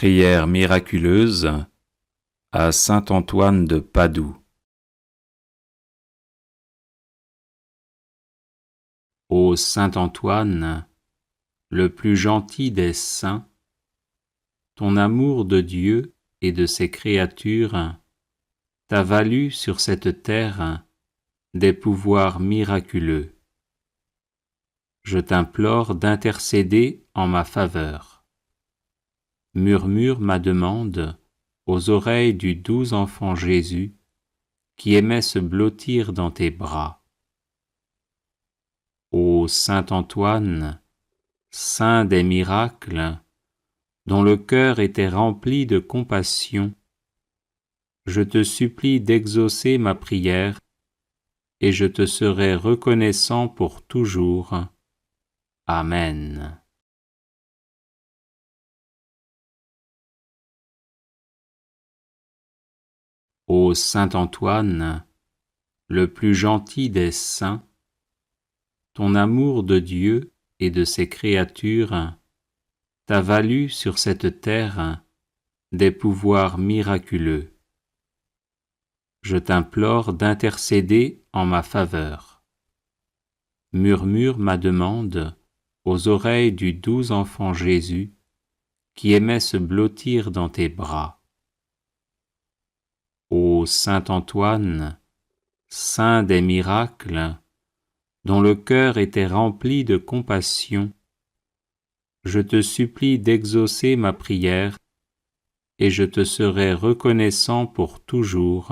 Prière miraculeuse à saint Antoine de Padoue. Ô saint Antoine, le plus gentil des saints, ton amour de Dieu et de ses créatures t'a valu sur cette terre des pouvoirs miraculeux. Je t'implore d'intercéder en ma faveur. Murmure ma demande aux oreilles du doux enfant Jésus qui aimait se blottir dans tes bras. Ô saint Antoine, saint des miracles, dont le cœur était rempli de compassion, je te supplie d'exaucer ma prière et je te serai reconnaissant pour toujours. Amen. Ô saint Antoine, le plus gentil des saints, ton amour de Dieu et de ses créatures t'a valu sur cette terre des pouvoirs miraculeux. Je t'implore d'intercéder en ma faveur. Murmure ma demande aux oreilles du doux enfant Jésus qui aimait se blottir dans tes bras. Ô saint Antoine, saint des miracles, dont le cœur était rempli de compassion, je te supplie d'exaucer ma prière et je te serai reconnaissant pour toujours.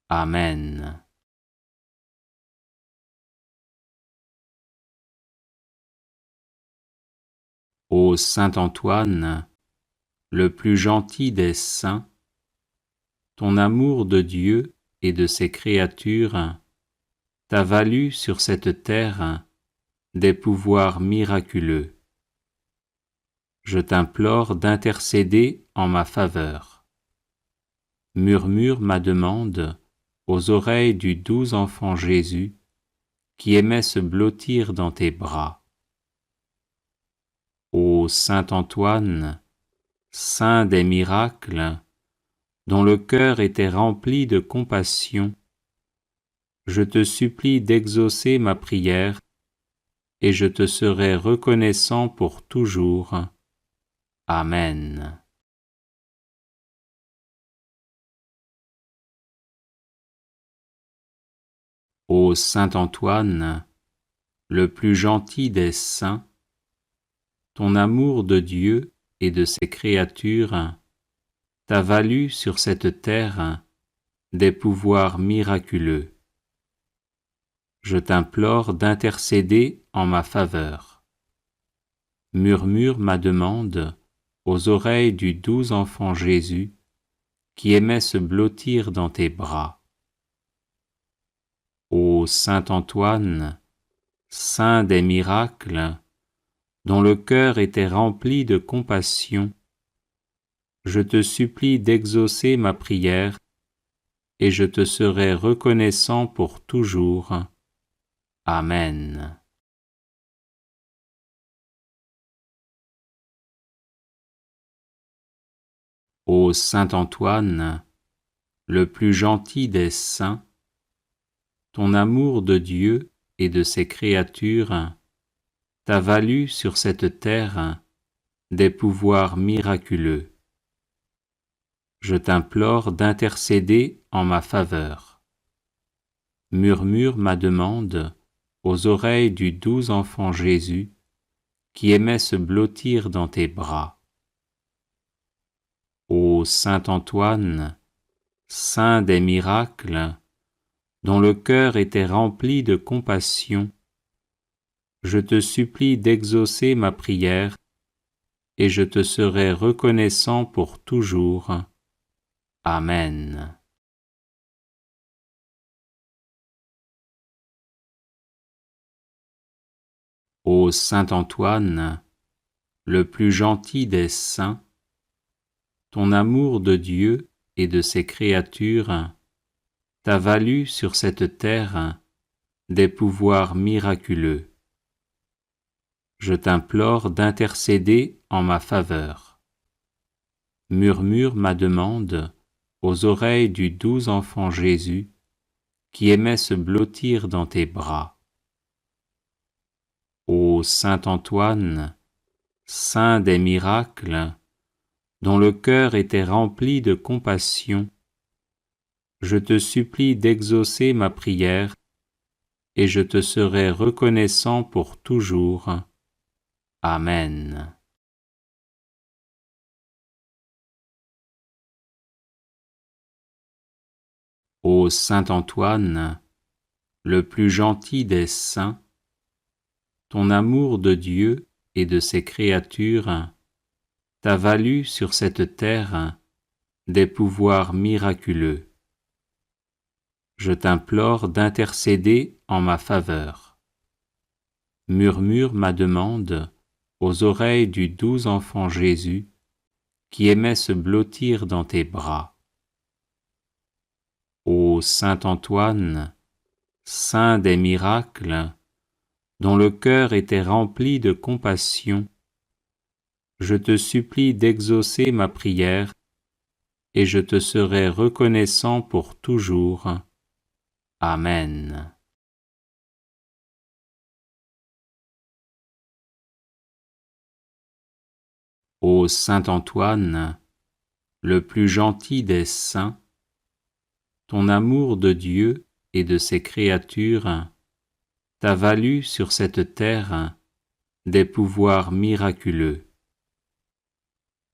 Amen. Ô saint Antoine, le plus gentil des saints, ton amour de Dieu et de ses créatures t'a valu sur cette terre des pouvoirs miraculeux. Je t'implore d'intercéder en ma faveur. Murmure ma demande aux oreilles du doux enfant Jésus qui aimait se blottir dans tes bras. Ô saint Antoine, saint des miracles, dont le cœur était rempli de compassion, je te supplie d'exaucer ma prière et je te serai reconnaissant pour toujours. Amen. Ô saint Antoine, le plus gentil des saints, ton amour de Dieu et de ses créatures t'a valu sur cette terre des pouvoirs miraculeux. Je t'implore d'intercéder en ma faveur. Murmure ma demande aux oreilles du doux enfant Jésus qui aimait se blottir dans tes bras. Ô saint Antoine, saint des miracles, dont le cœur était rempli de compassion, je te supplie d'exaucer ma prière et je te serai reconnaissant pour toujours. Amen. Ô saint Antoine, le plus gentil des saints, ton amour de Dieu et de ses créatures t'a valu sur cette terre des pouvoirs miraculeux. Je t'implore d'intercéder en ma faveur. Murmure ma demande aux oreilles du doux enfant Jésus qui aimait se blottir dans tes bras. Ô saint Antoine, saint des miracles, dont le cœur était rempli de compassion, je te supplie d'exaucer ma prière et je te serai reconnaissant pour toujours. Amen. Ô saint Antoine, le plus gentil des saints, ton amour de Dieu et de ses créatures t'a valu sur cette terre des pouvoirs miraculeux. Je t'implore d'intercéder en ma faveur. murmure ma demande aux oreilles du doux enfant Jésus, qui aimait se blottir dans tes bras. Ô saint Antoine, saint des miracles, dont le cœur était rempli de compassion, je te supplie d'exaucer ma prière, et je te serai reconnaissant pour toujours. Amen. Ô saint Antoine, le plus gentil des saints, ton amour de Dieu et de ses créatures t'a valu sur cette terre des pouvoirs miraculeux. Je t'implore d'intercéder en ma faveur. Murmure ma demande aux oreilles du doux enfant Jésus, qui aimait se blottir dans tes bras. Ô saint Antoine, saint des miracles, dont le cœur était rempli de compassion, je te supplie d'exaucer ma prière, et je te serai reconnaissant pour toujours. Amen. Ô saint Antoine, le plus gentil des saints, ton amour de Dieu et de ses créatures t'a valu sur cette terre des pouvoirs miraculeux.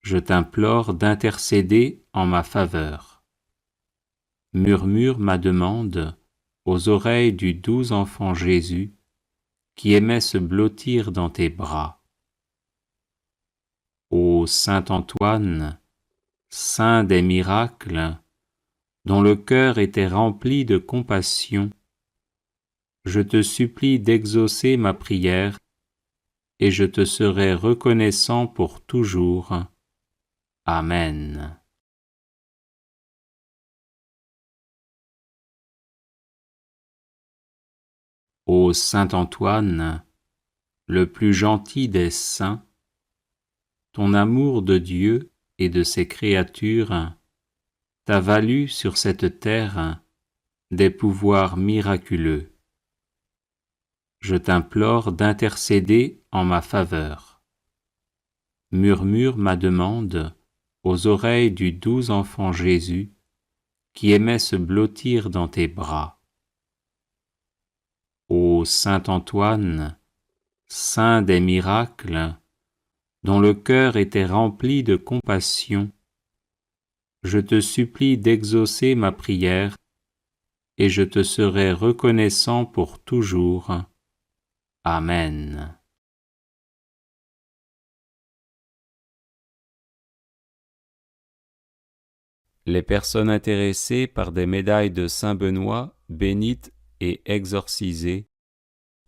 Je t'implore d'intercéder en ma faveur. Murmure ma demande aux oreilles du doux enfant Jésus, qui aimait se blottir dans tes bras. Ô saint Antoine, saint des miracles, dont le cœur était rempli de compassion, je te supplie d'exaucer ma prière, et je te serai reconnaissant pour toujours. Amen. Ô saint Antoine, le plus gentil des saints, ton amour de Dieu et de ses créatures t'a valu sur cette terre des pouvoirs miraculeux. Je t'implore d'intercéder en ma faveur. Murmure ma demande aux oreilles du doux enfant Jésus, qui aimait se blottir dans tes bras. Ô saint Antoine, saint des miracles, dont le cœur était rempli de compassion, je te supplie d'exaucer ma prière, et je te serai reconnaissant pour toujours. Amen. Les personnes intéressées par des médailles de Saint Benoît bénites et exorcisées,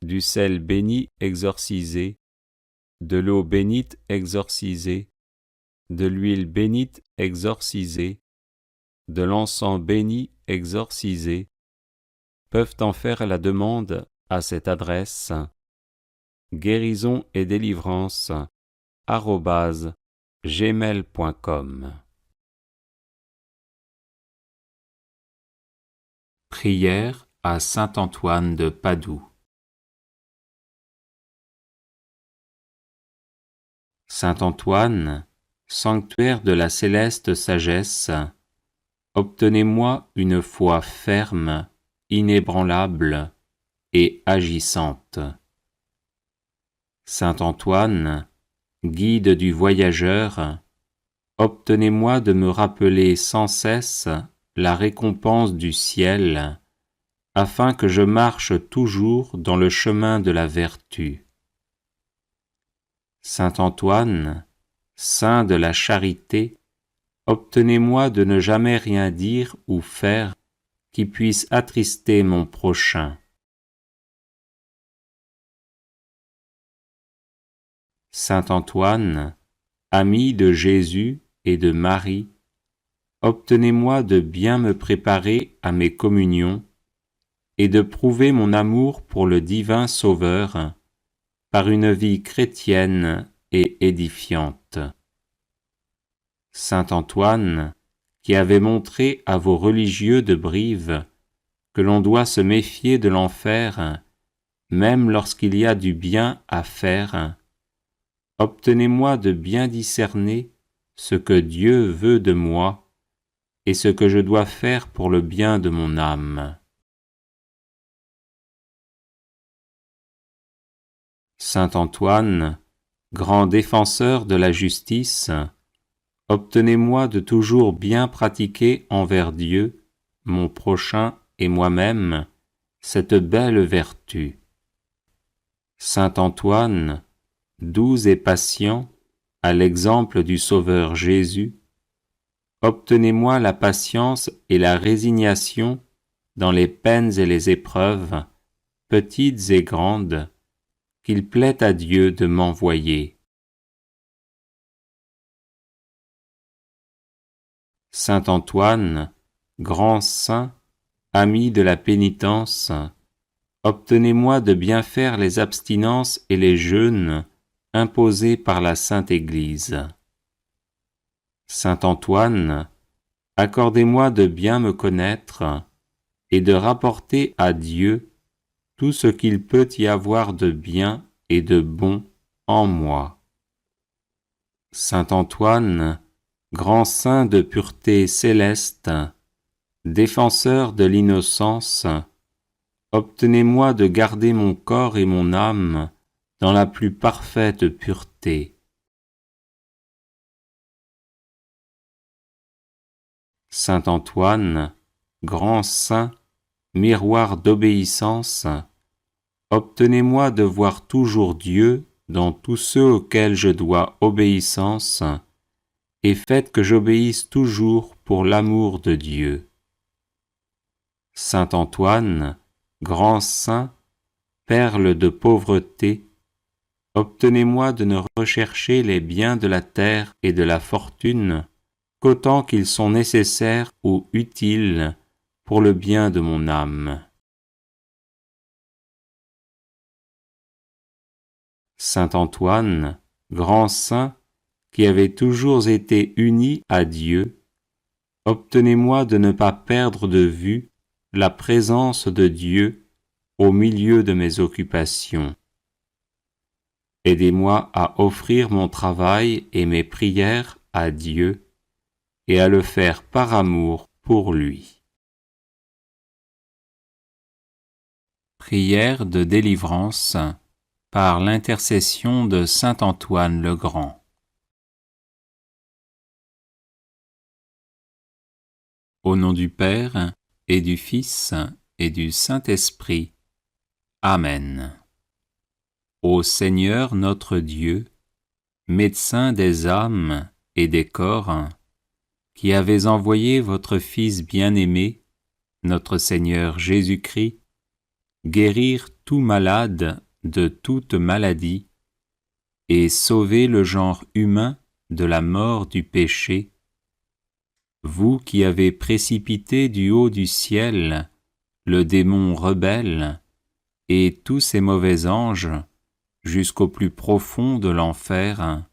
du sel béni exorcisé, de l'eau bénite exorcisée, de l'huile bénite exorcisée, de l'encens béni exorcisé, peuvent en faire la demande à cette adresse: guérison et délivrance @gmail.com. Prière à saint Antoine de Padoue. Saint Antoine, sanctuaire de la céleste sagesse, obtenez-moi une foi ferme, inébranlable et agissante. Saint Antoine, guide du voyageur, obtenez-moi de me rappeler sans cesse la récompense du ciel, afin que je marche toujours dans le chemin de la vertu. Saint Antoine, saint de la charité, obtenez-moi de ne jamais rien dire ou faire qui puisse attrister mon prochain. Saint Antoine, ami de Jésus et de Marie, obtenez-moi de bien me préparer à mes communions et de prouver mon amour pour le divin Sauveur par une vie chrétienne et édifiante. Saint Antoine, qui avait montré à vos religieux de Brive que l'on doit se méfier de l'enfer, même lorsqu'il y a du bien à faire, obtenez-moi de bien discerner ce que Dieu veut de moi et ce que je dois faire pour le bien de mon âme. Saint Antoine, grand défenseur de la justice, obtenez-moi de toujours bien pratiquer envers Dieu, mon prochain et moi-même, cette belle vertu. Saint Antoine, doux et patient, à l'exemple du Sauveur Jésus, obtenez-moi la patience et la résignation dans les peines et les épreuves, petites et grandes, qu'il plaît à Dieu de m'envoyer. Saint Antoine, grand saint, ami de la pénitence, obtenez-moi de bien faire les abstinences et les jeûnes imposés par la Sainte Église. Saint Antoine, accordez-moi de bien me connaître et de rapporter à Dieu tout ce qu'il peut y avoir de bien et de bon en moi. Saint Antoine, grand saint de pureté céleste, défenseur de l'innocence, obtenez-moi de garder mon corps et mon âme dans la plus parfaite pureté. Saint Antoine, grand saint, miroir d'obéissance, obtenez-moi de voir toujours Dieu dans tous ceux auxquels je dois obéissance, et faites que j'obéisse toujours pour l'amour de Dieu. Saint Antoine, grand saint, perle de pauvreté, obtenez-moi de ne rechercher les biens de la terre et de la fortune qu'autant qu'ils sont nécessaires ou utiles pour le bien de mon âme. Saint Antoine, grand saint, qui avait toujours été uni à Dieu, obtenez-moi de ne pas perdre de vue la présence de Dieu au milieu de mes occupations. Aidez-moi à offrir mon travail et mes prières à Dieu et à le faire par amour pour lui. Prière de délivrance par l'intercession de saint Antoine le Grand. Au nom du Père, et du Fils, et du Saint-Esprit. Amen. Ô Seigneur notre Dieu, médecin des âmes et des corps, qui avez envoyé votre Fils bien-aimé, notre Seigneur Jésus-Christ, guérir tout malade de toute maladie, et sauver le genre humain de la mort du péché, vous qui avez précipité du haut du ciel le démon rebelle et tous ses mauvais anges jusqu'au plus profond de l'enfer,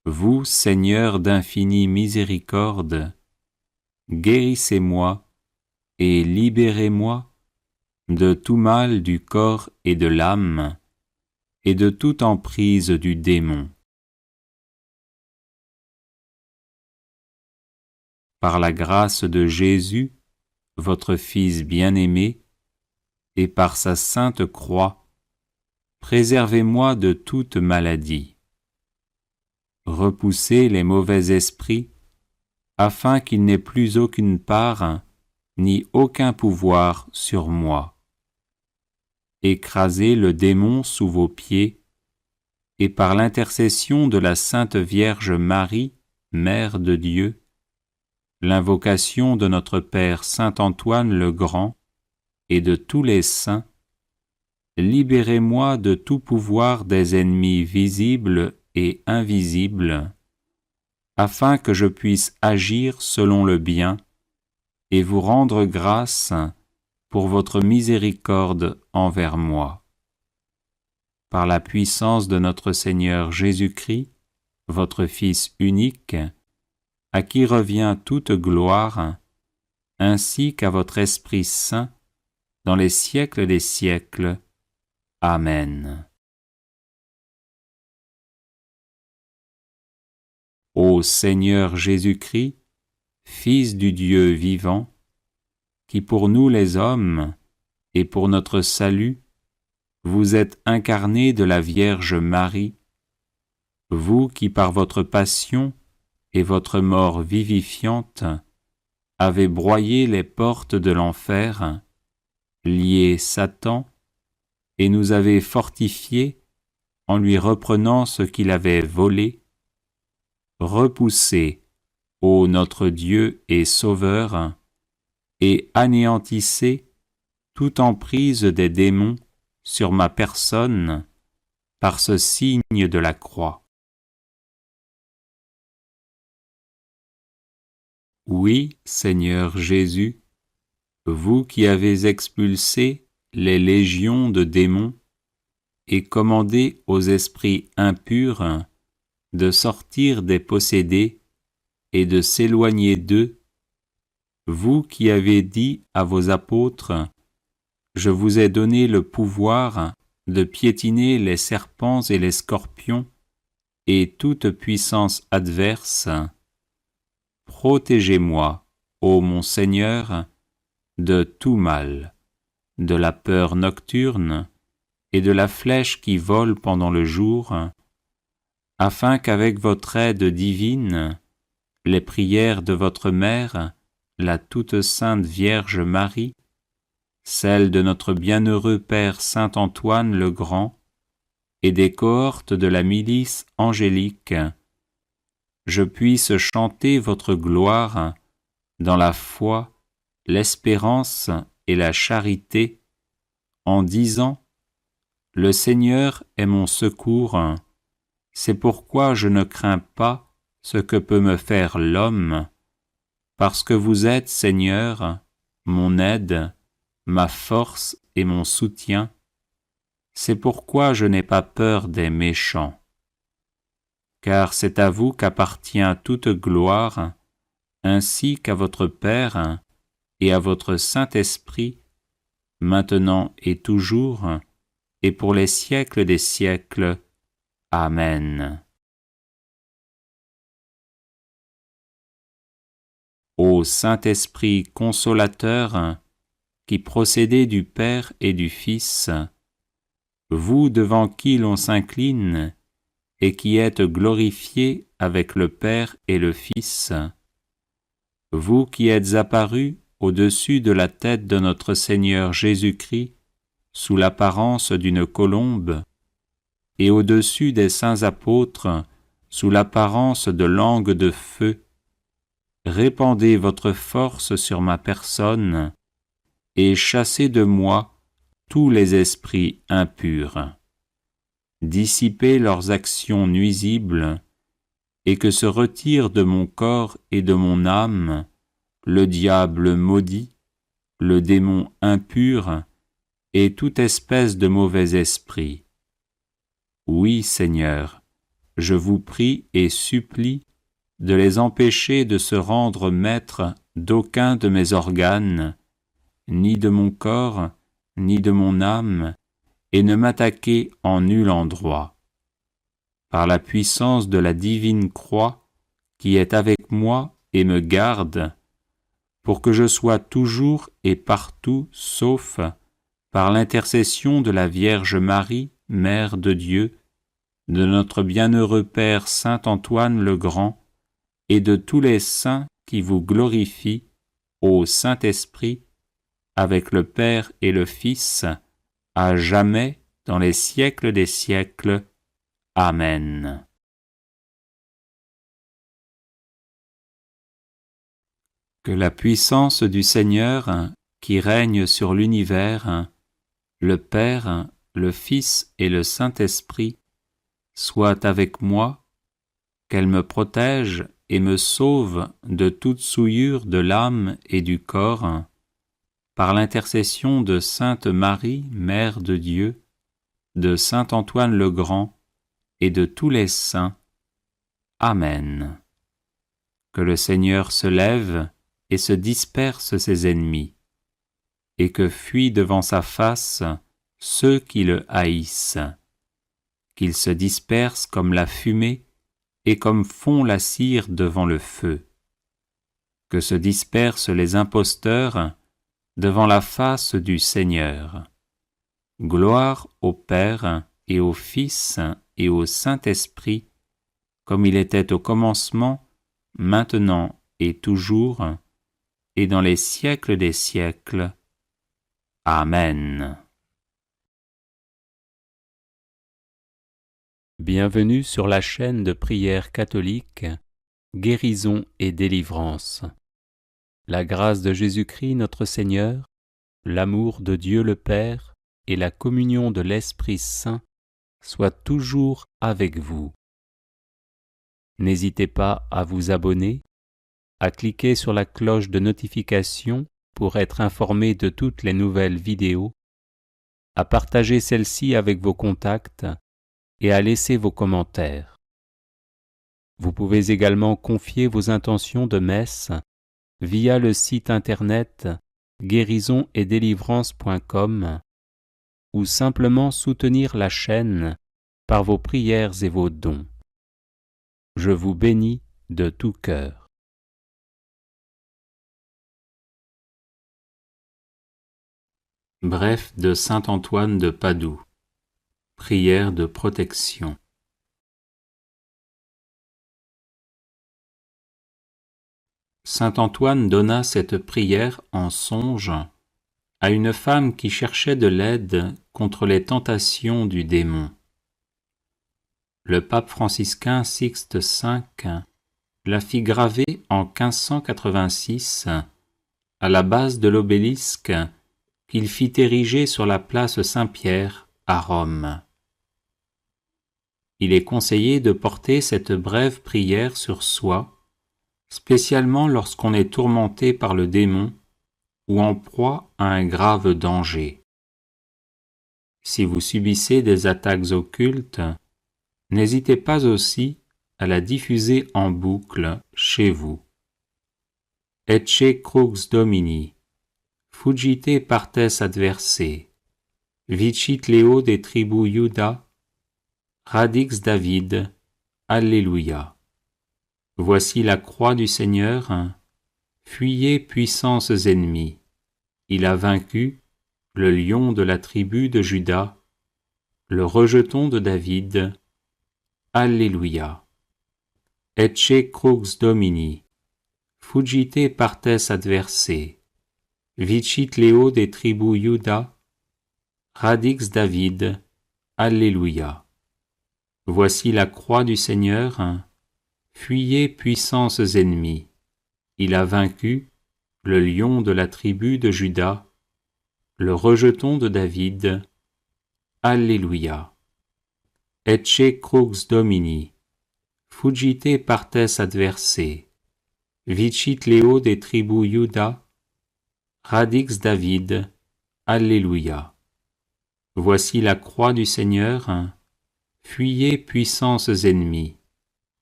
vous, Seigneur d'infinie miséricorde, guérissez-moi et libérez-moi de tout mal du corps et de l'âme et de toute emprise du démon. Par la grâce de Jésus, votre Fils bien-aimé, et par sa sainte croix, préservez-moi de toute maladie. Repoussez les mauvais esprits, afin qu'ils n'aient plus aucune part, ni aucun pouvoir sur moi. Écrasez le démon sous vos pieds, et par l'intercession de la Sainte Vierge Marie, Mère de Dieu, l'invocation de notre Père Saint Antoine le Grand et de tous les saints, libérez-moi de tout pouvoir des ennemis visibles et invisibles, afin que je puisse agir selon le bien et vous rendre grâce pour votre miséricorde envers moi. Par la puissance de notre Seigneur Jésus-Christ, votre Fils unique, à qui revient toute gloire, ainsi qu'à votre Esprit Saint, dans les siècles des siècles. Amen. Ô Seigneur Jésus-Christ, Fils du Dieu vivant, qui pour nous les hommes, et pour notre salut, vous êtes incarné de la Vierge Marie, vous qui par votre passion et votre mort vivifiante avez broyé les portes de l'enfer, lié Satan, et nous avez fortifiés en lui reprenant ce qu'il avait volé, repoussez, ô notre Dieu et Sauveur, et anéantissez toute emprise des démons sur ma personne par ce signe de la croix. Oui, Seigneur Jésus, vous qui avez expulsé les légions de démons et commandé aux esprits impurs de sortir des possédés et de s'éloigner d'eux, vous qui avez dit à vos apôtres, « Je vous ai donné le pouvoir de piétiner les serpents et les scorpions et toute puissance adverse, protégez-moi, ô mon Seigneur, de tout mal, de la peur nocturne et de la flèche qui vole pendant le jour, afin qu'avec votre aide divine, les prières de votre Mère, la toute sainte Vierge Marie, celles de notre bienheureux Père Saint Antoine le Grand, et des cohortes de la milice angélique, je puisse chanter votre gloire dans la foi, l'espérance et la charité, en disant « Le Seigneur est mon secours, c'est pourquoi je ne crains pas ce que peut me faire l'homme, parce que vous êtes, Seigneur, mon aide, ma force et mon soutien, c'est pourquoi je n'ai pas peur des méchants. Car c'est à vous qu'appartient toute gloire, ainsi qu'à votre Père et à votre Saint-Esprit, maintenant et toujours, et pour les siècles des siècles. Amen. Ô Saint-Esprit consolateur, qui procédez du Père et du Fils, vous devant qui l'on s'incline, et qui êtes glorifiés avec le Père et le Fils, vous qui êtes apparus au-dessus de la tête de notre Seigneur Jésus-Christ, sous l'apparence d'une colombe, et au-dessus des saints apôtres, sous l'apparence de langues de feu, répandez votre force sur ma personne, et chassez de moi tous les esprits impurs. Dissipez leurs actions nuisibles, et que se retire de mon corps et de mon âme le diable maudit, le démon impur, et toute espèce de mauvais esprit. Oui, Seigneur, je vous prie et supplie de les empêcher de se rendre maîtres d'aucun de mes organes, ni de mon corps, ni de mon âme, et ne m'attaquer en nul endroit. Par la puissance de la divine croix qui est avec moi et me garde, pour que je sois toujours et partout sauf par l'intercession de la Vierge Marie, Mère de Dieu, de notre bienheureux Père Saint Antoine le Grand, et de tous les saints qui vous glorifient, ô Saint-Esprit, avec le Père et le Fils, à jamais dans les siècles des siècles. Amen. Que la puissance du Seigneur, qui règne sur l'univers, le Père, le Fils et le Saint-Esprit, soit avec moi, qu'elle me protège et me sauve de toute souillure de l'âme et du corps, par l'intercession de Sainte Marie, Mère de Dieu, de Saint Antoine le Grand et de tous les saints. Amen. que le Seigneur se lève et se disperse ses ennemis, et que fuient devant sa face ceux qui le haïssent, qu'il se disperse comme la fumée et comme fond la cire devant le feu, que se dispersent les imposteurs devant la face du Seigneur. Gloire au Père et au Fils et au Saint-Esprit, comme il était au commencement, maintenant et toujours, et dans les siècles des siècles. Amen. Bienvenue sur la chaîne de prière catholique, Guérison et délivrance. La grâce de Jésus-Christ notre Seigneur, l'amour de Dieu le Père et la communion de l'Esprit Saint soient toujours avec vous. N'hésitez pas à vous abonner, à cliquer sur la cloche de notification pour être informé de toutes les nouvelles vidéos, à partager celle-ci avec vos contacts et à laisser vos commentaires. Vous pouvez également confier vos intentions de messe via le site internet guérisonetdélivrance.com ou simplement soutenir la chaîne par vos prières et vos dons. Je vous bénis de tout cœur. Bref de saint Antoine de Padoue. Prière de protection. Saint Antoine donna cette prière en songe à une femme qui cherchait de l'aide contre les tentations du démon. Le pape franciscain Sixte V la fit graver en 1586 à la base de l'obélisque qu'il fit ériger sur la place Saint-Pierre à Rome. Il est conseillé de porter cette brève prière sur soi, spécialement lorsqu'on est tourmenté par le démon ou en proie à un grave danger. Si vous subissez des attaques occultes, n'hésitez pas aussi à la diffuser en boucle chez vous. Ecce crux Domini, fugite partes adversae, vicit Leo de tribu Iuda, radix David, Alléluia. Voici la croix du Seigneur, fuyez puissances ennemis. Il a vaincu le lion de la tribu de Juda, le rejeton de David. Alléluia. Ecce crux Domini, fugite partes adversae, vicit Leo de tribu Iuda, radix David. Alléluia. Voici la croix du Seigneur, fuyez puissances ennemis. Il a vaincu le lion de la tribu de Juda, le rejeton de David. Alléluia. Ecce crux Domini, fugite partes adversae, vicit Leo de tribu Iuda, radix David. Alléluia. Voici la croix du Seigneur, fuyez puissances ennemis.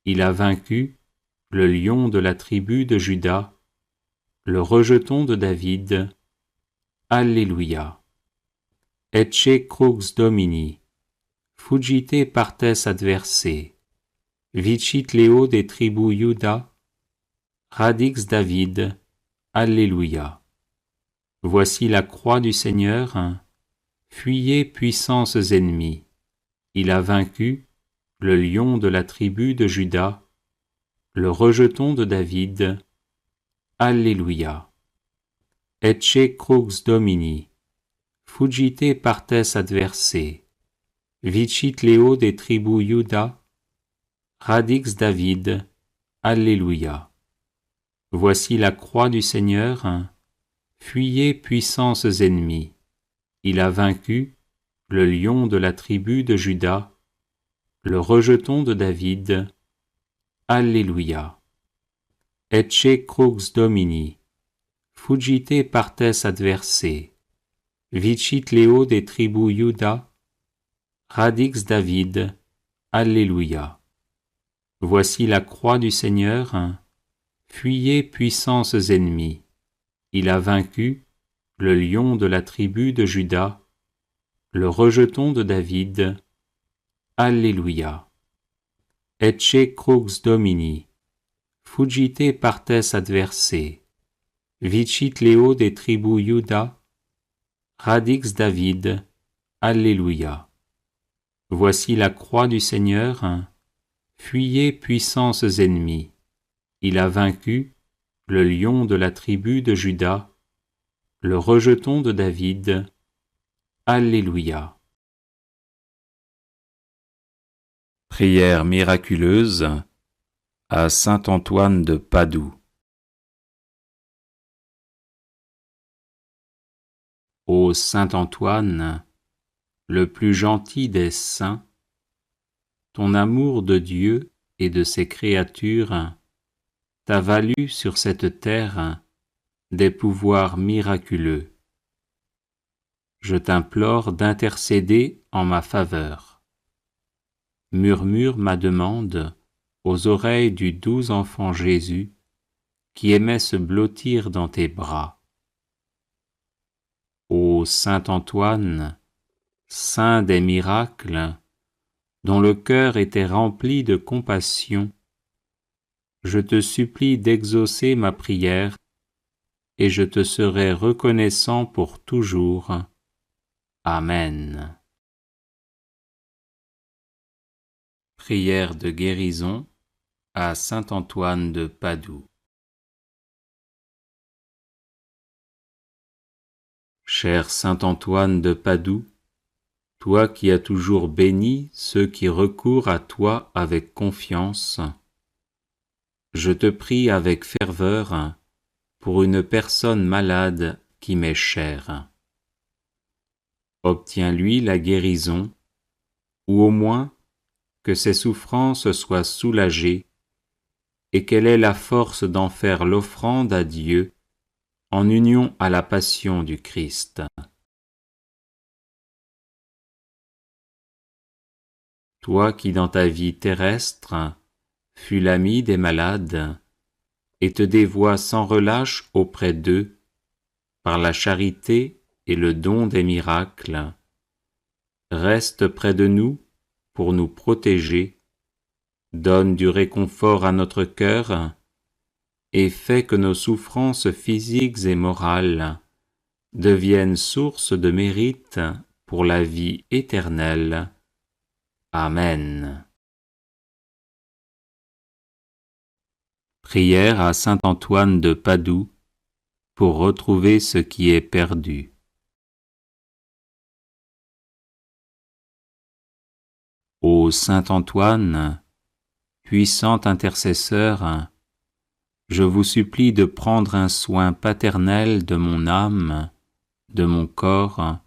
Il a vaincu le lion de la tribu de Juda, le rejeton de David. Alléluia. Ecce crux Domini, fugite partes adversae, vicit Leo de tribu Iuda, radix David. Alléluia. Voici la croix du Seigneur, fuyez puissances ennemis. Il a vaincu le lion de la tribu de Juda, le rejeton de David. Alléluia. Ecce crux Domini, fugite partes adversae, vicit Leo de tribu Iuda, radix David. Alléluia. Voici la croix du Seigneur, fuyez puissances ennemis. Il a vaincu le lion de la tribu de Juda, le rejeton de David. Alléluia. Ecce crux Domini, fugite partes adversae, vicit Leo de tribu Iuda, radix David. Alléluia. Voici la croix du Seigneur, Fuyez, puissances ennemies, il a vaincu, le lion de la tribu de Juda, le rejeton de David. Alléluia. Ecce crux Domini, fuggite partes adversae, vicit Leo des tribus Juda, radix David. Alléluia. Voici la croix du Seigneur, fuyez, puissances ennemies, il a vaincu, le lion de la tribu de Juda, le rejeton de David. Alléluia. Prière miraculeuse à saint Antoine de Padoue. Ô saint Antoine, le plus gentil des saints, ton amour de Dieu et de ses créatures t'a valu sur cette terre des pouvoirs miraculeux. Je t'implore d'intercéder en ma faveur. Murmure ma demande aux oreilles du doux enfant Jésus qui aimait se blottir dans tes bras. Ô saint Antoine, saint des miracles, dont le cœur était rempli de compassion, je te supplie d'exaucer ma prière et je te serai reconnaissant pour toujours. Amen. Prière de guérison à saint Antoine de Padoue. Cher saint Antoine de Padoue, toi qui as toujours béni ceux qui recourent à toi avec confiance, je te prie avec ferveur pour une personne malade qui m'est chère. Obtiens-lui la guérison, ou au moins que ses souffrances soient soulagées et qu'elle ait la force d'en faire l'offrande à Dieu en union à la passion du Christ. Toi qui dans ta vie terrestre fus l'ami des malades et te dévoies sans relâche auprès d'eux par la charité et le don des miracles, reste près de nous pour nous protéger, donne du réconfort à notre cœur et fais que nos souffrances physiques et morales deviennent source de mérite pour la vie éternelle. Amen. Prière à saint Antoine de Padoue pour retrouver ce qui est perdu. Ô saint Antoine, puissant intercesseur, je vous supplie de prendre un soin paternel de mon âme, de mon corps,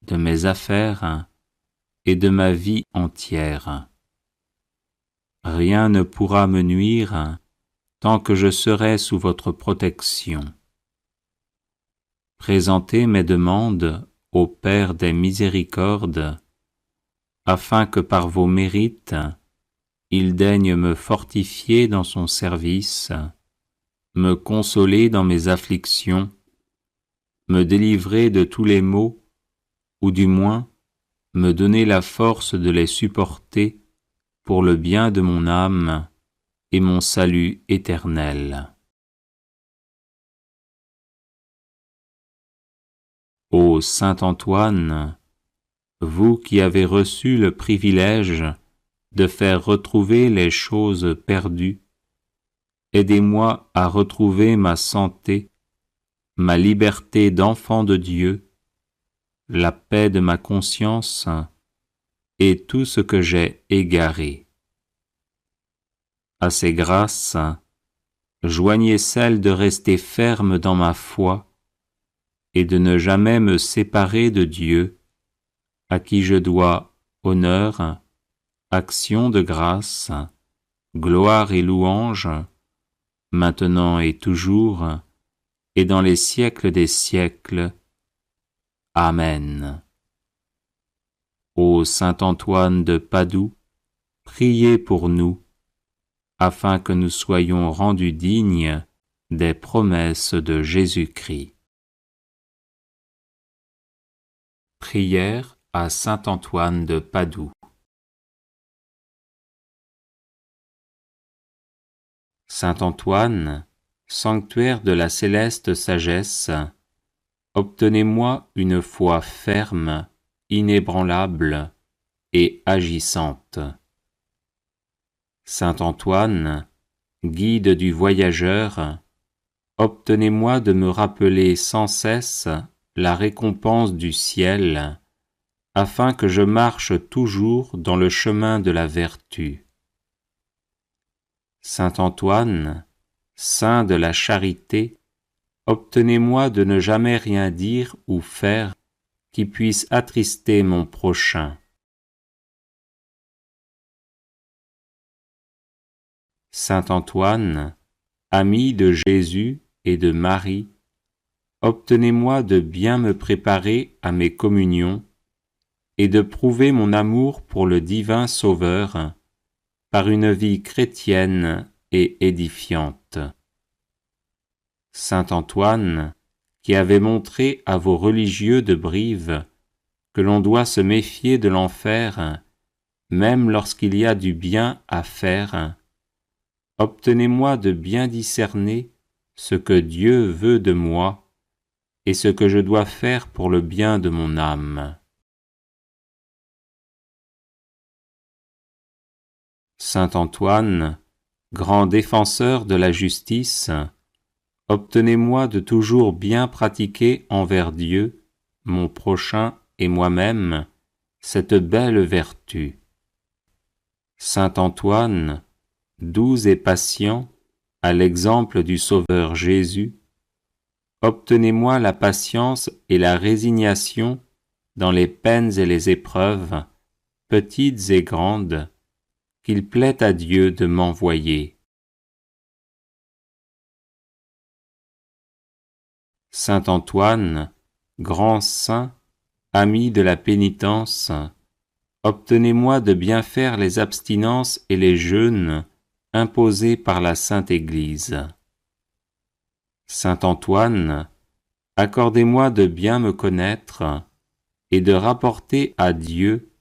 de mes affaires et de ma vie entière. Rien ne pourra me nuire tant que je serai sous votre protection. Présentez mes demandes au Père des miséricordes, afin que par vos mérites, il daigne me fortifier dans son service, me consoler dans mes afflictions, me délivrer de tous les maux, ou du moins me donner la force de les supporter pour le bien de mon âme et mon salut éternel. Ô saint Antoine, vous qui avez reçu le privilège de faire retrouver les choses perdues, aidez-moi à retrouver ma santé, ma liberté d'enfant de Dieu, la paix de ma conscience et tout ce que j'ai égaré. À ces grâces, joignez celle de rester ferme dans ma foi et de ne jamais me séparer de Dieu, à qui je dois honneur, action de grâce, gloire et louange, maintenant et toujours, et dans les siècles des siècles. Amen. Ô saint Antoine de Padoue, priez pour nous. afin que nous soyons rendus dignes des promesses de Jésus-Christ. Prière à saint Antoine de Padoue. Saint Antoine, sanctuaire de la céleste sagesse, obtenez-moi une foi ferme, inébranlable et agissante. Saint Antoine, guide du voyageur, obtenez-moi de me rappeler sans cesse la récompense du ciel, afin que je marche toujours dans le chemin de la vertu. Saint Antoine, saint de la charité, obtenez-moi de ne jamais rien dire ou faire qui puisse attrister mon prochain. Saint Antoine, ami de Jésus et de Marie, obtenez-moi de bien me préparer à mes communions et de prouver mon amour pour le divin Sauveur par une vie chrétienne et édifiante. Saint Antoine, qui avait montré à vos religieux de Brive que l'on doit se méfier de l'enfer, même lorsqu'il y a du bien à faire, obtenez-moi de bien discerner ce que Dieu veut de moi et ce que je dois faire pour le bien de mon âme. Saint Antoine, grand défenseur de la justice, obtenez-moi de toujours bien pratiquer envers Dieu, mon prochain et moi-même, cette belle vertu. Saint Antoine, doux et patient, à l'exemple du Sauveur Jésus, obtenez-moi la patience et la résignation dans les peines et les épreuves, petites et grandes, qu'il plaît à Dieu de m'envoyer. Saint Antoine, grand saint, ami de la pénitence, obtenez-moi de bien faire les abstinences et les jeûnes imposés par la Sainte Église. Saint Antoine, accordez-moi de bien me connaître et de rapporter à Dieu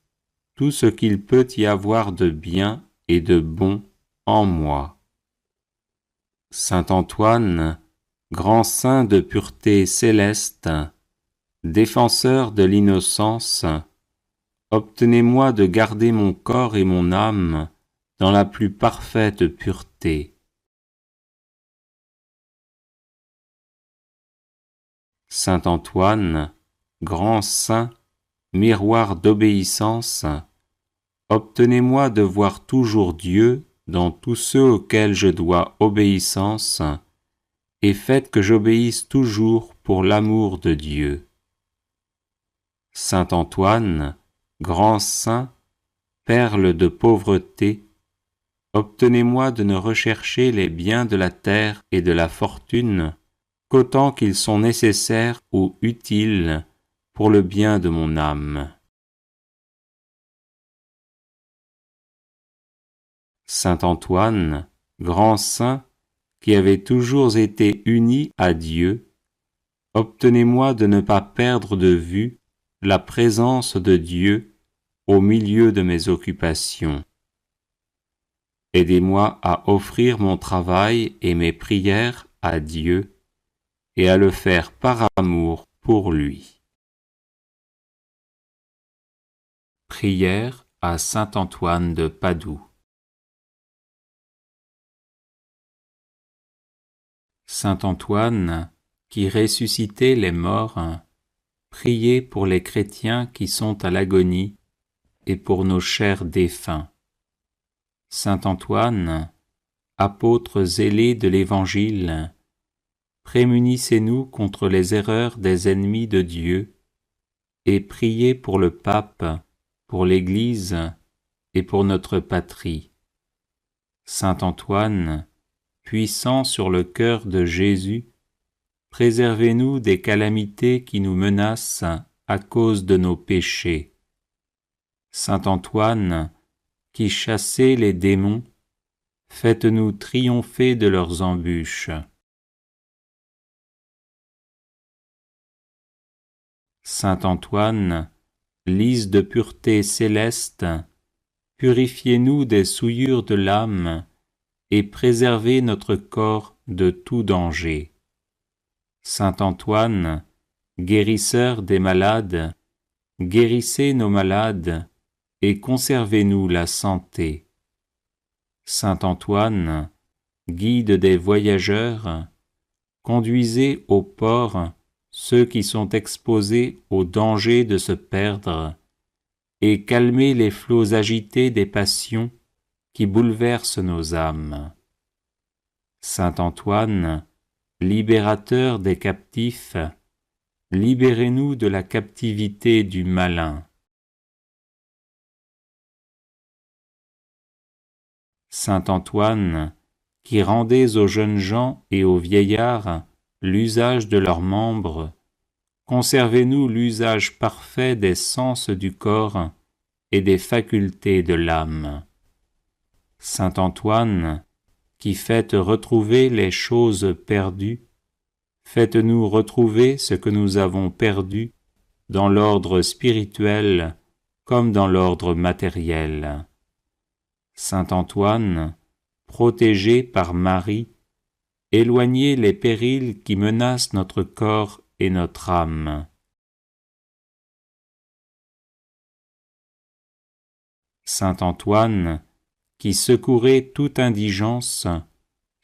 tout ce qu'il peut y avoir de bien et de bon en moi. Saint Antoine, grand saint de pureté céleste, défenseur de l'innocence, obtenez-moi de garder mon corps et mon âme dans la plus parfaite pureté. Saint Antoine, grand saint, miroir d'obéissance, obtenez-moi de voir toujours Dieu dans tous ceux auxquels je dois obéissance, et faites que j'obéisse toujours pour l'amour de Dieu. Saint Antoine, grand saint, perle de pauvreté, obtenez-moi de ne rechercher les biens de la terre et de la fortune qu'autant qu'ils sont nécessaires ou utiles pour le bien de mon âme. Saint Antoine, grand saint, qui avait toujours été uni à Dieu, obtenez-moi de ne pas perdre de vue la présence de Dieu au milieu de mes occupations. Aidez-moi à offrir mon travail et mes prières à Dieu et à le faire par amour pour lui. Prière à saint Antoine de Padoue. Saint Antoine, qui ressuscitait les morts, priez pour les chrétiens qui sont à l'agonie et pour nos chers défunts. Saint Antoine, apôtre zélé de l'Évangile, prémunissez-nous contre les erreurs des ennemis de Dieu et priez pour le pape, pour l'Église et pour notre patrie. Saint Antoine, puissant sur le cœur de Jésus, préservez-nous des calamités qui nous menacent à cause de nos péchés. Saint Antoine, qui chassez les démons, faites-nous triompher de leurs embûches. Saint Antoine, lys de pureté céleste, purifiez-nous des souillures de l'âme et préservez notre corps de tout danger. Saint Antoine, guérisseur des malades, guérissez nos malades et conservez-nous la santé. Saint Antoine, guide des voyageurs, conduisez au port ceux qui sont exposés au danger de se perdre et calmez les flots agités des passions qui bouleversent nos âmes. Saint Antoine, libérateur des captifs, libérez-nous de la captivité du malin. Saint Antoine, qui rendez aux jeunes gens et aux vieillards l'usage de leurs membres, conservez-nous l'usage parfait des sens du corps et des facultés de l'âme. Saint Antoine, qui faites retrouver les choses perdues, faites-nous retrouver ce que nous avons perdu dans l'ordre spirituel comme dans l'ordre matériel. Saint Antoine, protégé par Marie, éloignez les périls qui menacent notre corps et notre âme. Saint Antoine, qui secourez toute indigence,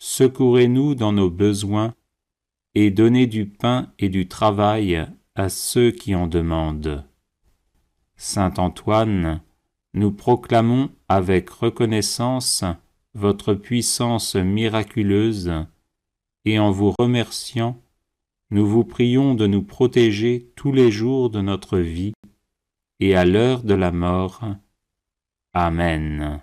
secourez-nous dans nos besoins et donnez du pain et du travail à ceux qui en demandent. Saint Antoine, nous proclamons avec reconnaissance votre puissance miraculeuse et en vous remerciant, nous vous prions de nous protéger tous les jours de notre vie et à l'heure de la mort. Amen.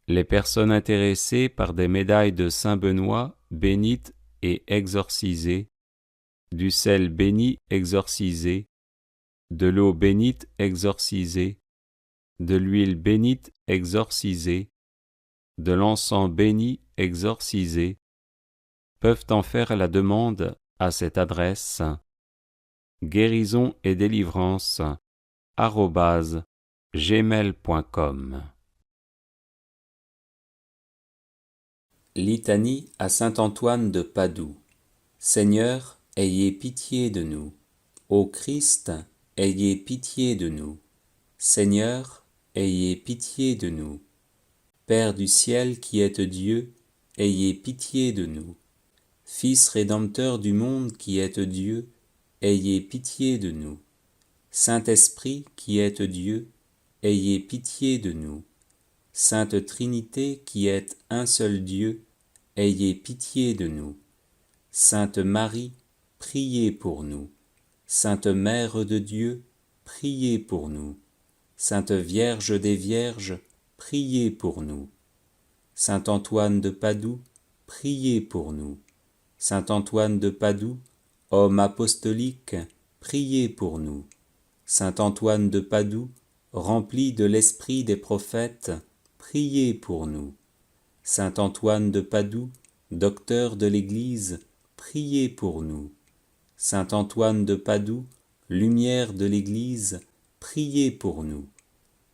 Les personnes intéressées par des médailles de Saint Benoît bénites et exorcisées, du sel béni exorcisé, de l'eau bénite exorcisée, de l'huile bénite exorcisée, de l'encens béni exorcisé, peuvent en faire la demande à cette adresse guérison et délivrance @gmail.com. Litanie à saint Antoine de Padoue. Seigneur, ayez pitié de nous. Ô Christ, ayez pitié de nous. Seigneur, ayez pitié de nous. Père du ciel qui êtes Dieu, ayez pitié de nous. Fils rédempteur du monde qui êtes Dieu, ayez pitié de nous. Saint-Esprit qui êtes Dieu, ayez pitié de nous. Sainte Trinité qui êtes un seul Dieu, ayez pitié de nous. Sainte Marie, priez pour nous. Sainte Mère de Dieu, priez pour nous. Sainte Vierge des Vierges, priez pour nous. Saint Antoine de Padoue, priez pour nous. Saint Antoine de Padoue, homme apostolique, priez pour nous. Saint Antoine de Padoue, rempli de l'esprit des prophètes, priez pour nous. Saint Antoine de Padoue, docteur de l'Église, priez pour nous. Saint Antoine de Padoue, lumière de l'Église, priez pour nous.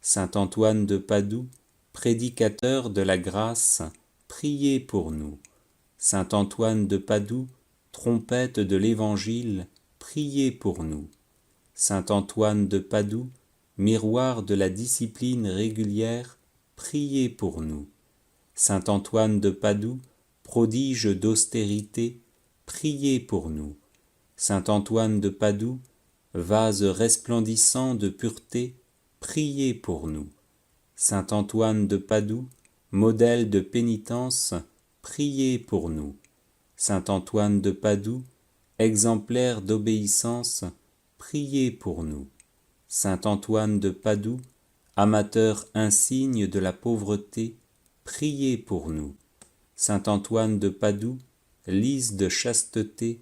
Saint Antoine de Padoue, prédicateur de la grâce, priez pour nous. Saint Antoine de Padoue, trompette de l'Évangile, priez pour nous. Saint Antoine de Padoue, miroir de la discipline régulière, priez pour nous. Saint Antoine de Padoue, prodige d'austérité, priez pour nous. Saint Antoine de Padoue, vase resplendissant de pureté, priez pour nous. Saint Antoine de Padoue, modèle de pénitence, priez pour nous. Saint Antoine de Padoue, exemplaire d'obéissance, priez pour nous. Saint Antoine de Padoue, amateur insigne de la pauvreté, priez pour nous. Saint Antoine de Padoue, lys de chasteté,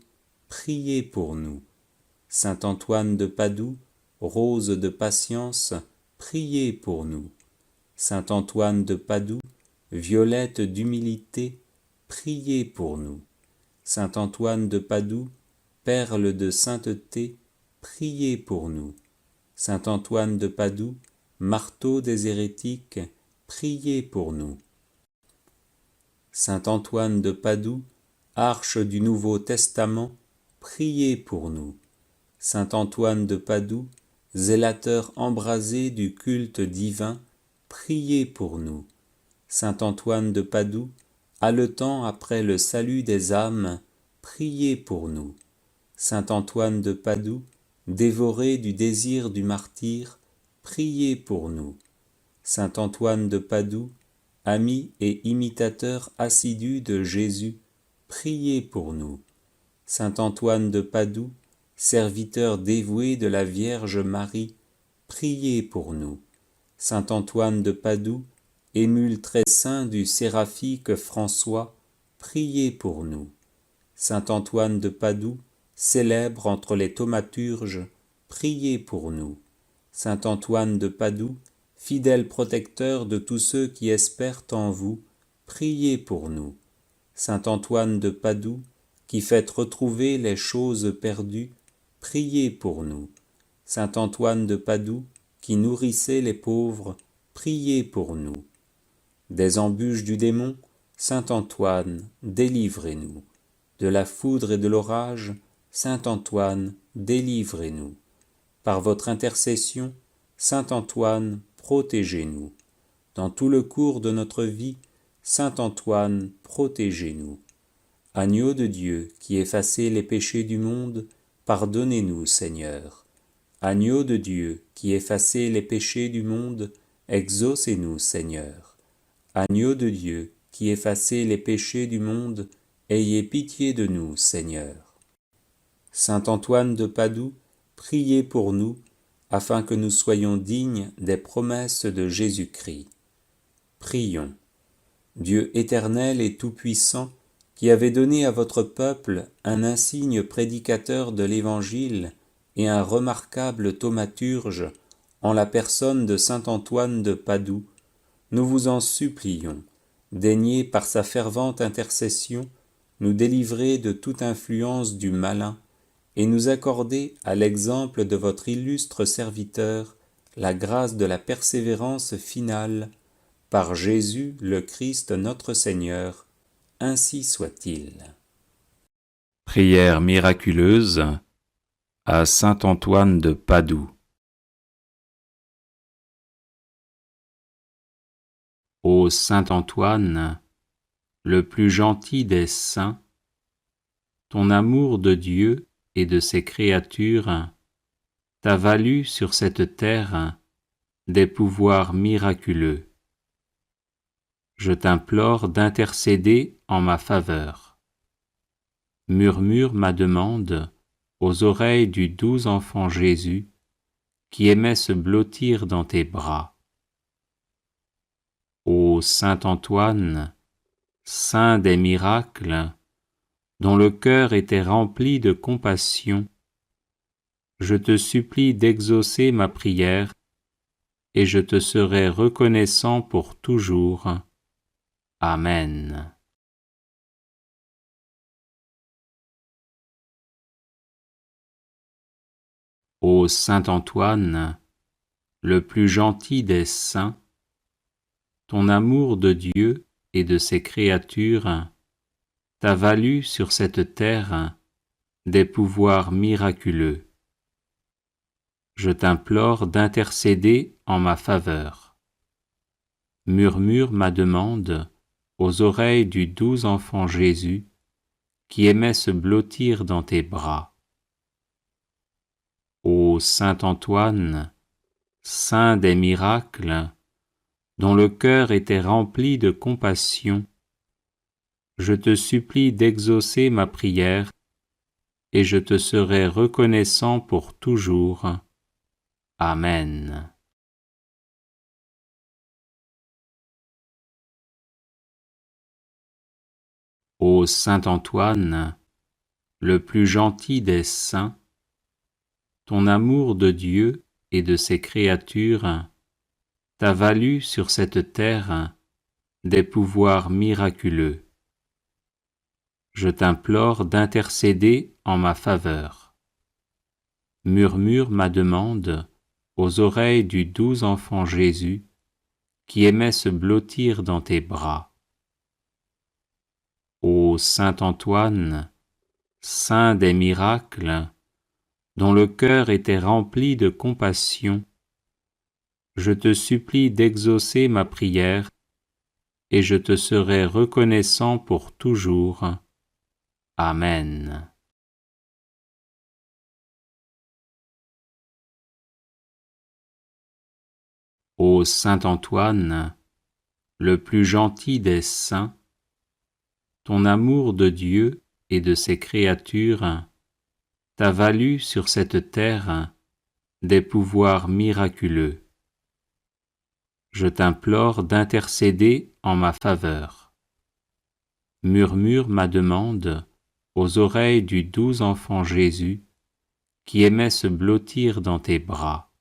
priez pour nous. Saint Antoine de Padoue, rose de patience, priez pour nous. Saint Antoine de Padoue, violette d'humilité, priez pour nous. Saint Antoine de Padoue, perle de sainteté, priez pour nous. Saint Antoine de Padoue, marteau des hérétiques, priez pour nous. Saint Antoine de Padoue, arche du Nouveau Testament, priez pour nous. Saint Antoine de Padoue, zélateur embrasé du culte divin, priez pour nous. Saint Antoine de Padoue, haletant après le salut des âmes, priez pour nous. Saint Antoine de Padoue, dévoré du désir du martyre, priez pour nous. Saint Antoine de Padoue, ami et imitateur assidu de Jésus, priez pour nous. Saint Antoine de Padoue, serviteur dévoué de la Vierge Marie, priez pour nous. Saint Antoine de Padoue, émule très saint du séraphique François, priez pour nous. Saint Antoine de Padoue, célèbre entre les thaumaturges, priez pour nous. Saint Antoine de Padoue, fidèle protecteur de tous ceux qui espèrent en vous, priez pour nous. Saint Antoine de Padoue, qui faites retrouver les choses perdues, priez pour nous. Saint Antoine de Padoue, qui nourrissez les pauvres, priez pour nous. Des embûches du démon, Saint Antoine, délivrez-nous. De la foudre et de l'orage, Saint Antoine, délivrez-nous. Par votre intercession, Saint Antoine, protégez-nous. Dans tout le cours de notre vie, Saint Antoine, protégez-nous. Agneau de Dieu, qui effacez les péchés du monde, pardonnez-nous, Seigneur. Agneau de Dieu, qui effacez les péchés du monde, exaucez-nous, Seigneur. Agneau de Dieu, qui effacez les péchés du monde, ayez pitié de nous, Seigneur. Saint Antoine de Padoue, priez pour nous, afin que nous soyons dignes des promesses de Jésus-Christ. Prions. Dieu éternel et tout-puissant, qui avez donné à votre peuple un insigne prédicateur de l'Évangile et un remarquable thaumaturge en la personne de saint Antoine de Padoue, nous vous en supplions, daignez par sa fervente intercession nous délivrer de toute influence du malin et nous accorder, à l'exemple de votre illustre serviteur, la grâce de la persévérance finale, par Jésus le Christ notre Seigneur, ainsi soit-il. Prière miraculeuse à saint Antoine de Padoue. Ô saint Antoine, le plus gentil des saints, ton amour de Dieu et de ses créatures t'a valu sur cette terre des pouvoirs miraculeux. Je t'implore d'intercéder en ma faveur. Murmure ma demande aux oreilles du doux enfant Jésus qui aimait se blottir dans tes bras. Ô saint Antoine, saint des miracles, dont le cœur était rempli de compassion, je te supplie d'exaucer ma prière et je te serai reconnaissant pour toujours. Amen. Ô saint Antoine, le plus gentil des saints, ton amour de Dieu et de ses créatures t'a valu sur cette terre des pouvoirs miraculeux. Je t'implore d'intercéder en ma faveur. Murmure ma demande aux oreilles du doux enfant Jésus qui aimait se blottir dans tes bras. Ô saint Antoine, saint des miracles, dont le cœur était rempli de compassion, je te supplie d'exaucer ma prière et je te serai reconnaissant pour toujours. Amen. Ô saint Antoine, et de ses créatures, t'a valu sur cette terre des pouvoirs miraculeux. Je t'implore d'intercéder en ma faveur. Murmure ma demande aux oreilles du doux enfant Jésus qui aimait se blottir dans tes bras. Ô saint Antoine, saint des miracles, dont le cœur était rempli de compassion, je te supplie d'exaucer ma prière et je te serai reconnaissant pour toujours. Amen. Ô saint Antoine, le plus gentil des saints, ton amour de Dieu et de ses créatures, t'a valu sur cette terre des pouvoirs miraculeux. Je t'implore d'intercéder en ma faveur. Murmure ma demande aux oreilles du doux enfant Jésus, qui aimait se blottir dans tes bras. Ô saint Antoine, saint des miracles, dont le cœur était rempli de compassion, je te supplie d'exaucer ma prière, et je te serai reconnaissant pour toujours. Amen. Ô saint Antoine, le plus gentil des saints, ton amour de Dieu et de ses créatures t'a valu sur cette terre des pouvoirs miraculeux. Je t'implore d'intercéder en ma faveur. Murmure ma demande aux oreilles du doux enfant Jésus, qui aimait se blottir dans tes bras.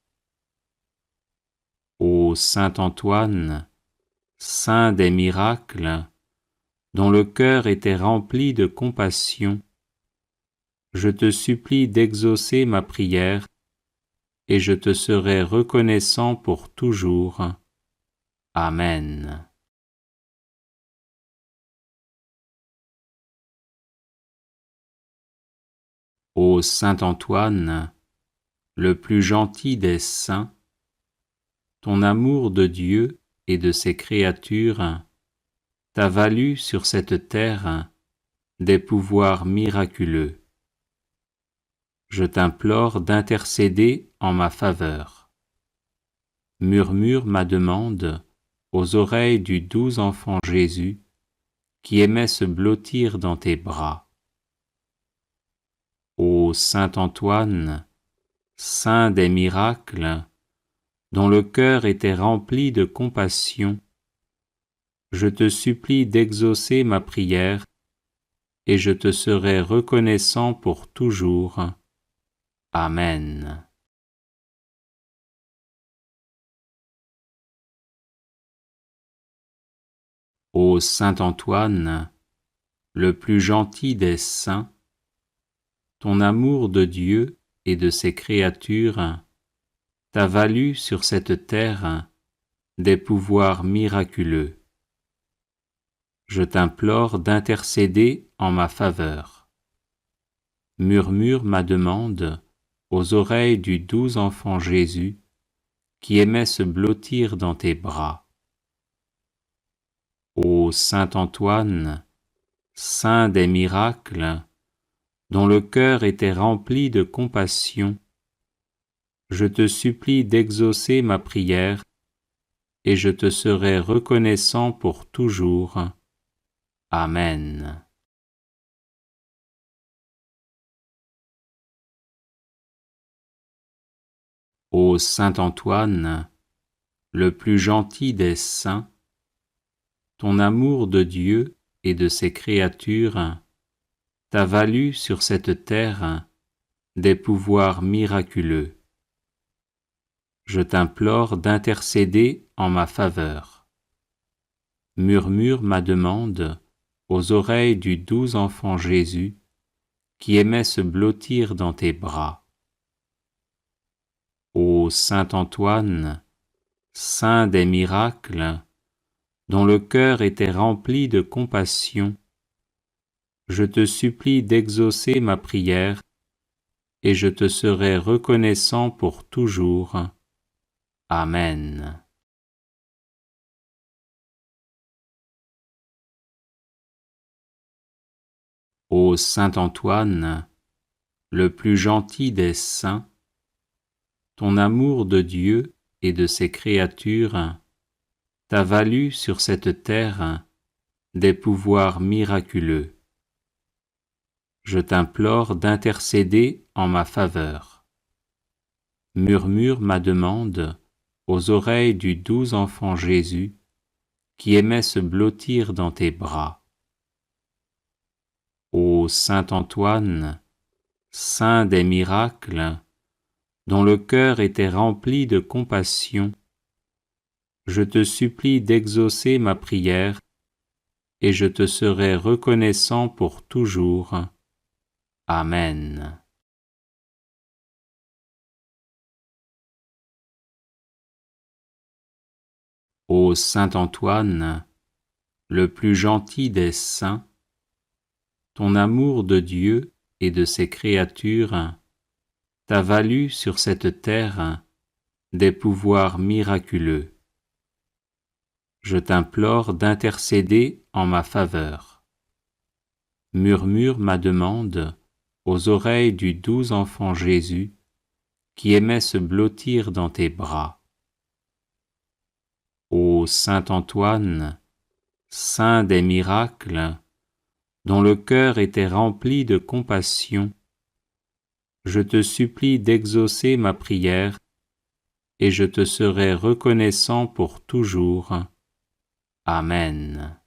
Ô saint Antoine, saint des miracles, dont le cœur était rempli de compassion, je te supplie d'exaucer ma prière, et je te serai reconnaissant pour toujours. Amen. Ô saint Antoine, le plus gentil des saints, ton amour de Dieu et de ses créatures t'a valu sur cette terre des pouvoirs miraculeux. Je t'implore d'intercéder en ma faveur. Murmure ma demande aux oreilles du doux enfant Jésus, qui aimait se blottir dans tes bras. Ô saint Antoine, saint des miracles, dont le cœur était rempli de compassion, je te supplie d'exaucer ma prière, et je te serai reconnaissant pour toujours. Amen. Ô saint Antoine, le plus gentil des saints, ton amour de Dieu et de ses créatures t'a valu sur cette terre des pouvoirs miraculeux. Je t'implore d'intercéder en ma faveur. Murmure ma demande aux oreilles du doux enfant Jésus, qui aimait se blottir dans tes bras. Ô saint Antoine, saint des miracles, dont le cœur était rempli de compassion, je te supplie d'exaucer ma prière, et je te serai reconnaissant pour toujours. Amen. Ô saint Antoine, le plus gentil des saints, ton amour de Dieu et de ses créatures t'a valu sur cette terre des pouvoirs miraculeux. Je t'implore d'intercéder en ma faveur. Murmure ma demande aux oreilles du doux enfant Jésus, qui aimait se blottir dans tes bras. Ô saint Antoine, saint des miracles, dont le cœur était rempli de compassion, je te supplie d'exaucer ma prière, et je te serai reconnaissant pour toujours. Amen. Ô saint Antoine, le plus gentil des saints, ton amour de Dieu et de ses créatures t'a valu sur cette terre des pouvoirs miraculeux. Je t'implore d'intercéder en ma faveur. Murmure ma demande aux oreilles du doux enfant Jésus, qui aimait se blottir dans tes bras. Ô saint Antoine, saint des miracles, dont le cœur était rempli de compassion, je te supplie d'exaucer ma prière, et je te serai reconnaissant pour toujours. Amen. Ô saint Antoine, le plus gentil des saints, ton amour de Dieu et de ses créatures t'a valu sur cette terre des pouvoirs miraculeux. Je t'implore d'intercéder en ma faveur. Murmure ma demande aux oreilles du doux enfant Jésus qui aimait se blottir dans tes bras. Ô saint Antoine, saint des miracles, dont le cœur était rempli de compassion, je te supplie d'exaucer ma prière, et je te serai reconnaissant pour toujours. Amen.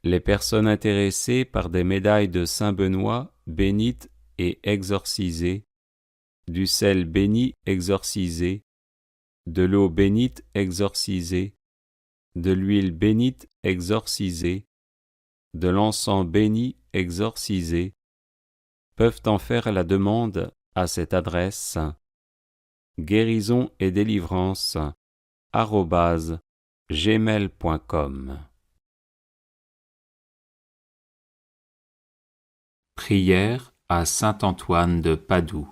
Les personnes intéressées par des médailles de Saint Benoît bénites et exorcisées, du sel béni exorcisé, de l'eau bénite exorcisée, de l'huile bénite exorcisée, de l'encens béni exorcisé, peuvent en faire la demande à cette adresse guérison et délivrance @gmail.com. Prière à saint Antoine de Padoue.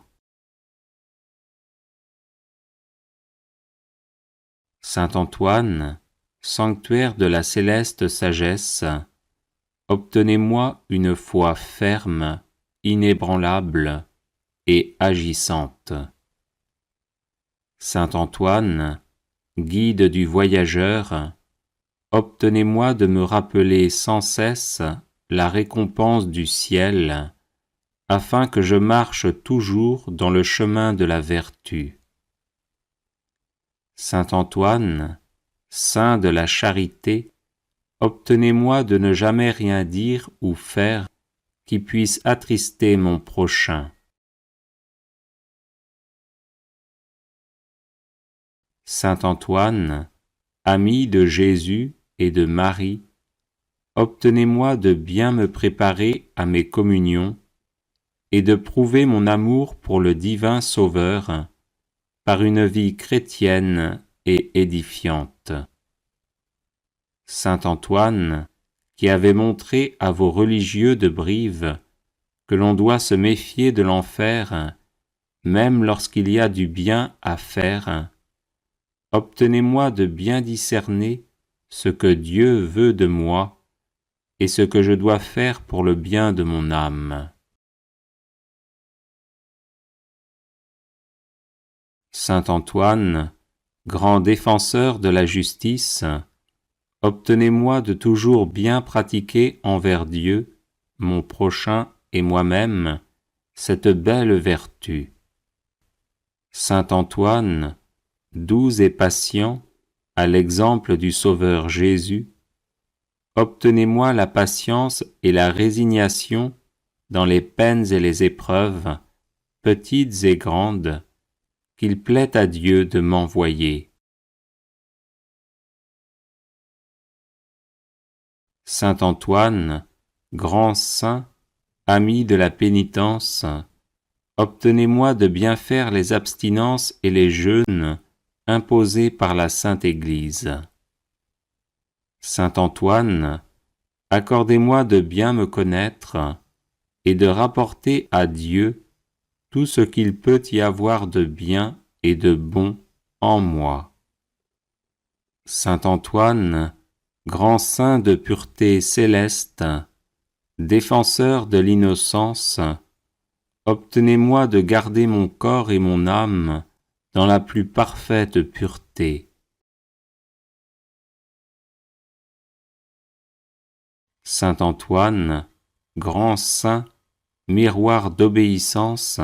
Saint Antoine, sanctuaire de la céleste sagesse, obtenez-moi une foi ferme, inébranlable et agissante. Saint Antoine, guide du voyageur, obtenez-moi de me rappeler sans cesse la récompense du ciel, afin que je marche toujours dans le chemin de la vertu. Saint Antoine, saint de la charité, obtenez-moi de ne jamais rien dire ou faire qui puisse attrister mon prochain. Saint Antoine, ami de Jésus et de Marie, obtenez-moi de bien me préparer à mes communions et de prouver mon amour pour le divin Sauveur par une vie chrétienne et édifiante. Saint Antoine, qui avait montré à vos religieux de Brive que l'on doit se méfier de l'enfer, même lorsqu'il y a du bien à faire, obtenez-moi de bien discerner ce que Dieu veut de moi et ce que je dois faire pour le bien de mon âme. Saint Antoine, grand défenseur de la justice, obtenez-moi de toujours bien pratiquer envers Dieu, mon prochain et moi-même, cette belle vertu. Saint Antoine, doux et patient, à l'exemple du Sauveur Jésus, obtenez-moi la patience et la résignation dans les peines et les épreuves, petites et grandes, qu'il plaît à Dieu de m'envoyer. Saint Antoine, grand saint, ami de la pénitence, obtenez-moi de bien faire les abstinences et les jeûnes imposés par la Sainte Église. Saint Antoine, accordez-moi de bien me connaître et de rapporter à Dieu tout ce qu'il peut y avoir de bien et de bon en moi. Saint Antoine, grand saint de pureté céleste, défenseur de l'innocence, obtenez-moi de garder mon corps et mon âme dans la plus parfaite pureté. Saint Antoine, grand saint, miroir d'obéissance,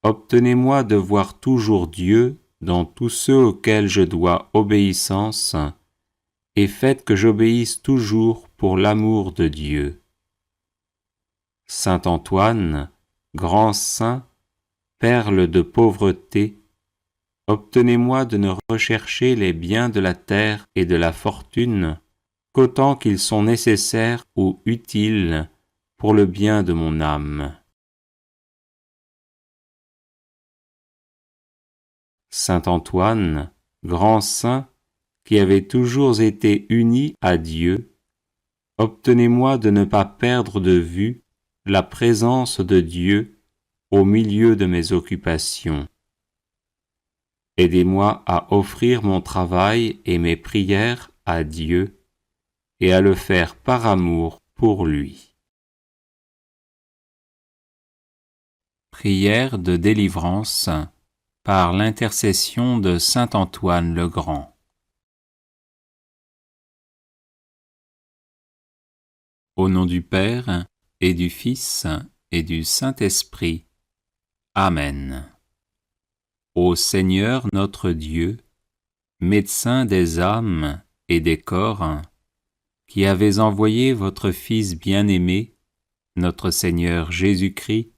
obtenez-moi de voir toujours Dieu dans tous ceux auxquels je dois obéissance, et faites que j'obéisse toujours pour l'amour de Dieu. Saint Antoine, grand saint, perle de pauvreté, obtenez-moi de ne rechercher les biens de la terre et de la fortune qu'autant qu'ils sont nécessaires ou utiles pour le bien de mon âme. Saint Antoine, grand saint, qui avez toujours été uni à Dieu, obtenez-moi de ne pas perdre de vue la présence de Dieu au milieu de mes occupations. Aidez-moi à offrir mon travail et mes prières à Dieu et à le faire par amour pour lui. Prière de délivrance par l'intercession de saint Antoine le Grand. Au nom du Père, et du Fils, et du Saint-Esprit. Amen. Ô Seigneur notre Dieu, médecin des âmes et des corps, qui avez envoyé votre Fils bien-aimé, notre Seigneur Jésus-Christ,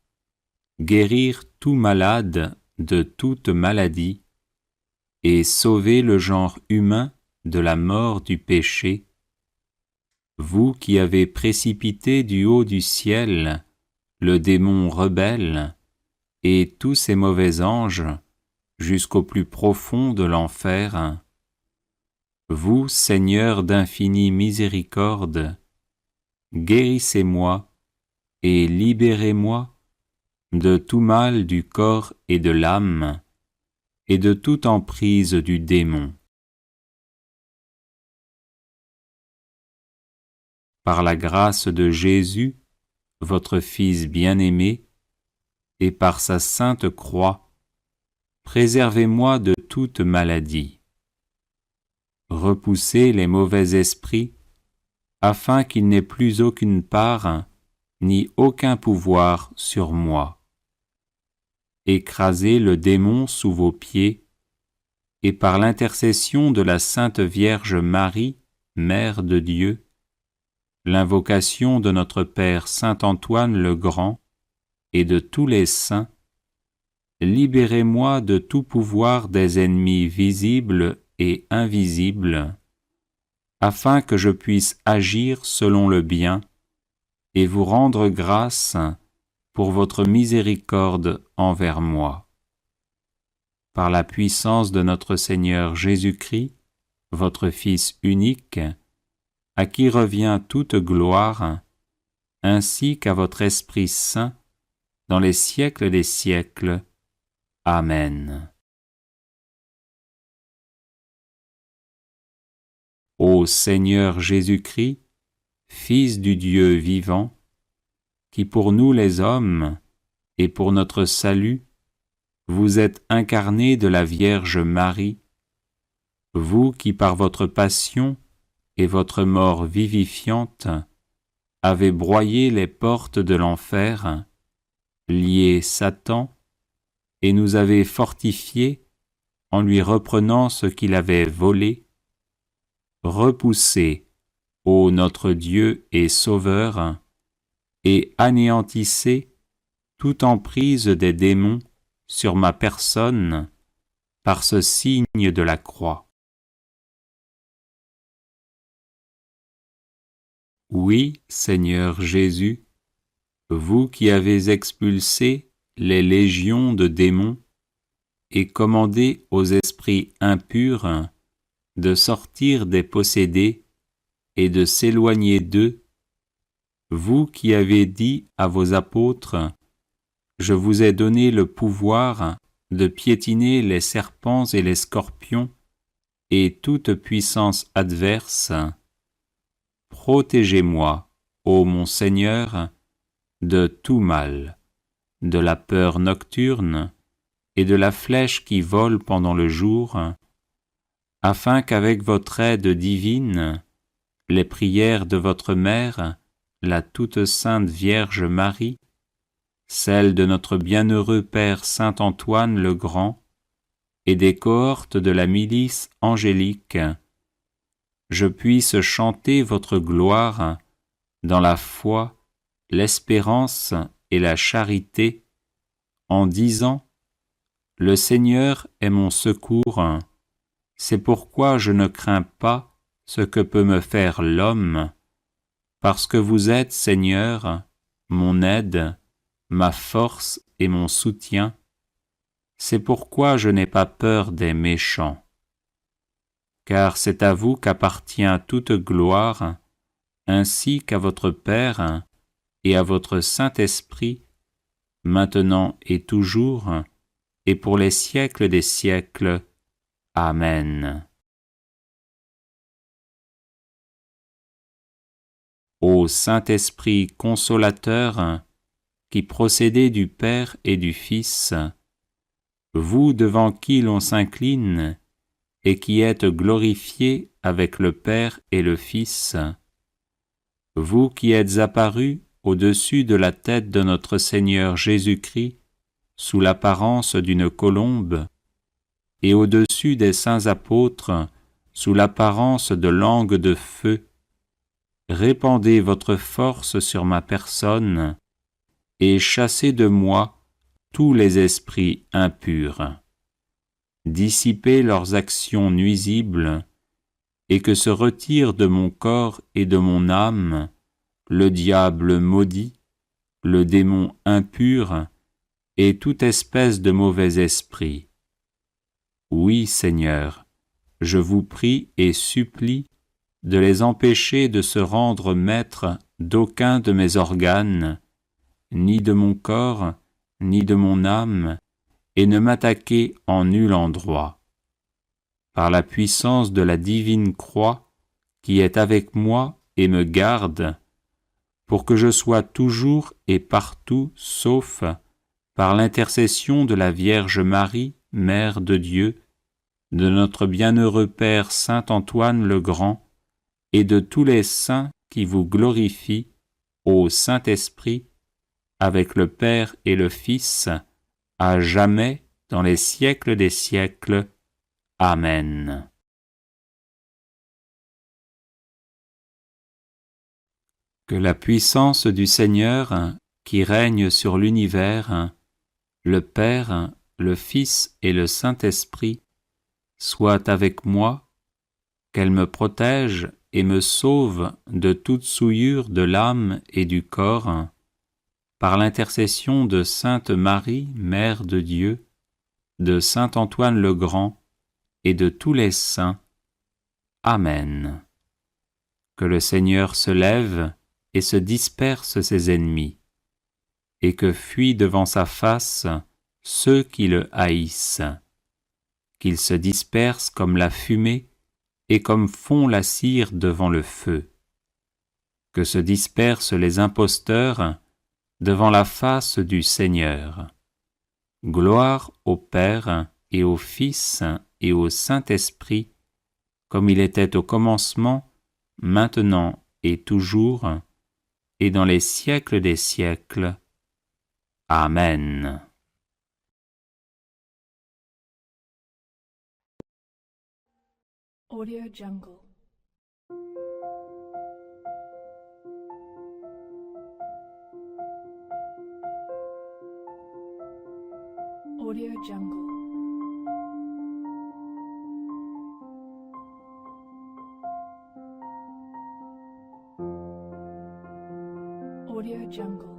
guérir tout malade de toute maladie, et sauver le genre humain de la mort du péché, vous qui avez précipité du haut du ciel le démon rebelle et tous ses mauvais anges jusqu'au plus profond de l'enfer, vous, Seigneur d'infinie miséricorde, guérissez-moi et libérez-moi de tout mal du corps et de l'âme, et de toute emprise du démon. Par la grâce de Jésus, votre Fils bien-aimé, et par sa sainte croix, préservez-moi de toute maladie. Repoussez les mauvais esprits, afin qu'ils n'aient plus aucune part, ni aucun pouvoir sur moi. Écrasez le démon sous vos pieds, et par l'intercession de la Sainte Vierge Marie, Mère de Dieu, l'invocation de notre Père Saint Antoine le Grand et de tous les saints, libérez-moi de tout pouvoir des ennemis visibles et invisibles, afin que je puisse agir selon le bien et vous rendre grâce pour votre miséricorde envers moi. Par la puissance de notre Seigneur Jésus-Christ, votre Fils unique, à qui revient toute gloire, ainsi qu'à votre Esprit Saint, dans les siècles des siècles. Amen. Ô Seigneur Jésus-Christ, Fils du Dieu vivant, qui pour nous les hommes, et pour notre salut, vous êtes incarné de la Vierge Marie, vous qui par votre passion et votre mort vivifiante avez broyé les portes de l'enfer, lié Satan, et nous avez fortifiés en lui reprenant ce qu'il avait volé, repoussez, ô notre Dieu et Sauveur, et anéantissez toute emprise des démons sur ma personne par ce signe de la croix. Oui, Seigneur Jésus, vous qui avez expulsé les légions de démons et commandé aux esprits impurs de sortir des possédés et de s'éloigner d'eux, vous qui avez dit à vos apôtres, « Je vous ai donné le pouvoir de piétiner les serpents et les scorpions et toute puissance adverse, protégez-moi, ô mon Seigneur, de tout mal, de la peur nocturne et de la flèche qui vole pendant le jour, afin qu'avec votre aide divine, les prières de votre Mère, la toute sainte Vierge Marie, celles de notre bienheureux Père Saint Antoine le Grand, et des cohortes de la milice angélique, je puisse chanter votre gloire dans la foi l'espérance et la charité, en disant « Le Seigneur est mon secours, c'est pourquoi je ne crains pas ce que peut me faire l'homme, parce que vous êtes, Seigneur, mon aide, ma force et mon soutien. C'est pourquoi je n'ai pas peur des méchants. Car c'est à vous qu'appartient toute gloire, ainsi qu'à votre Père et à votre Saint-Esprit, maintenant et toujours, et pour les siècles des siècles. Amen. Ô Saint-Esprit consolateur, qui procédez du Père et du Fils, vous devant qui l'on s'incline, et qui êtes glorifiés avec le Père et le Fils, vous qui êtes apparus au-dessus de la tête de notre Seigneur Jésus-Christ, sous l'apparence d'une colombe, et au-dessus des saints apôtres, sous l'apparence de langues de feu, répandez votre force sur ma personne, et chassez de moi tous les esprits impurs. Dissipez leurs actions nuisibles, et que se retire de mon corps et de mon âme le diable maudit, le démon impur, et toute espèce de mauvais esprit. Oui, Seigneur, je vous prie et supplie de les empêcher de se rendre maîtres d'aucun de mes organes, ni de mon corps, ni de mon âme, et ne m'attaquer en nul endroit. Par la puissance de la divine croix, qui est avec moi et me garde, pour que je sois toujours et partout sauf par l'intercession de la Vierge Marie, Mère de Dieu, de notre bienheureux Père Saint Antoine le Grand, et de tous les saints qui vous glorifient, ô Saint-Esprit, avec le Père et le Fils, à jamais dans les siècles des siècles. Amen. Que la puissance du Seigneur, qui règne sur l'univers, le Père, le Fils et le Saint-Esprit, soit avec moi, qu'elle me protège et me sauve de toute souillure de l'âme et du corps, par l'intercession de Sainte Marie, Mère de Dieu, de Saint Antoine le Grand et de tous les saints. Amen. Que le Seigneur se lève et se disperse ses ennemis, et que fuient devant sa face ceux qui le haïssent, qu'il se disperse comme la fumée et comme fond la cire devant le feu, que se dispersent les imposteurs devant la face du Seigneur. Gloire au Père et au Fils et au Saint-Esprit, comme il était au commencement, maintenant et toujours, et dans les siècles des siècles. Amen. Audio Jungle. Audio Jungle. Audio Jungle.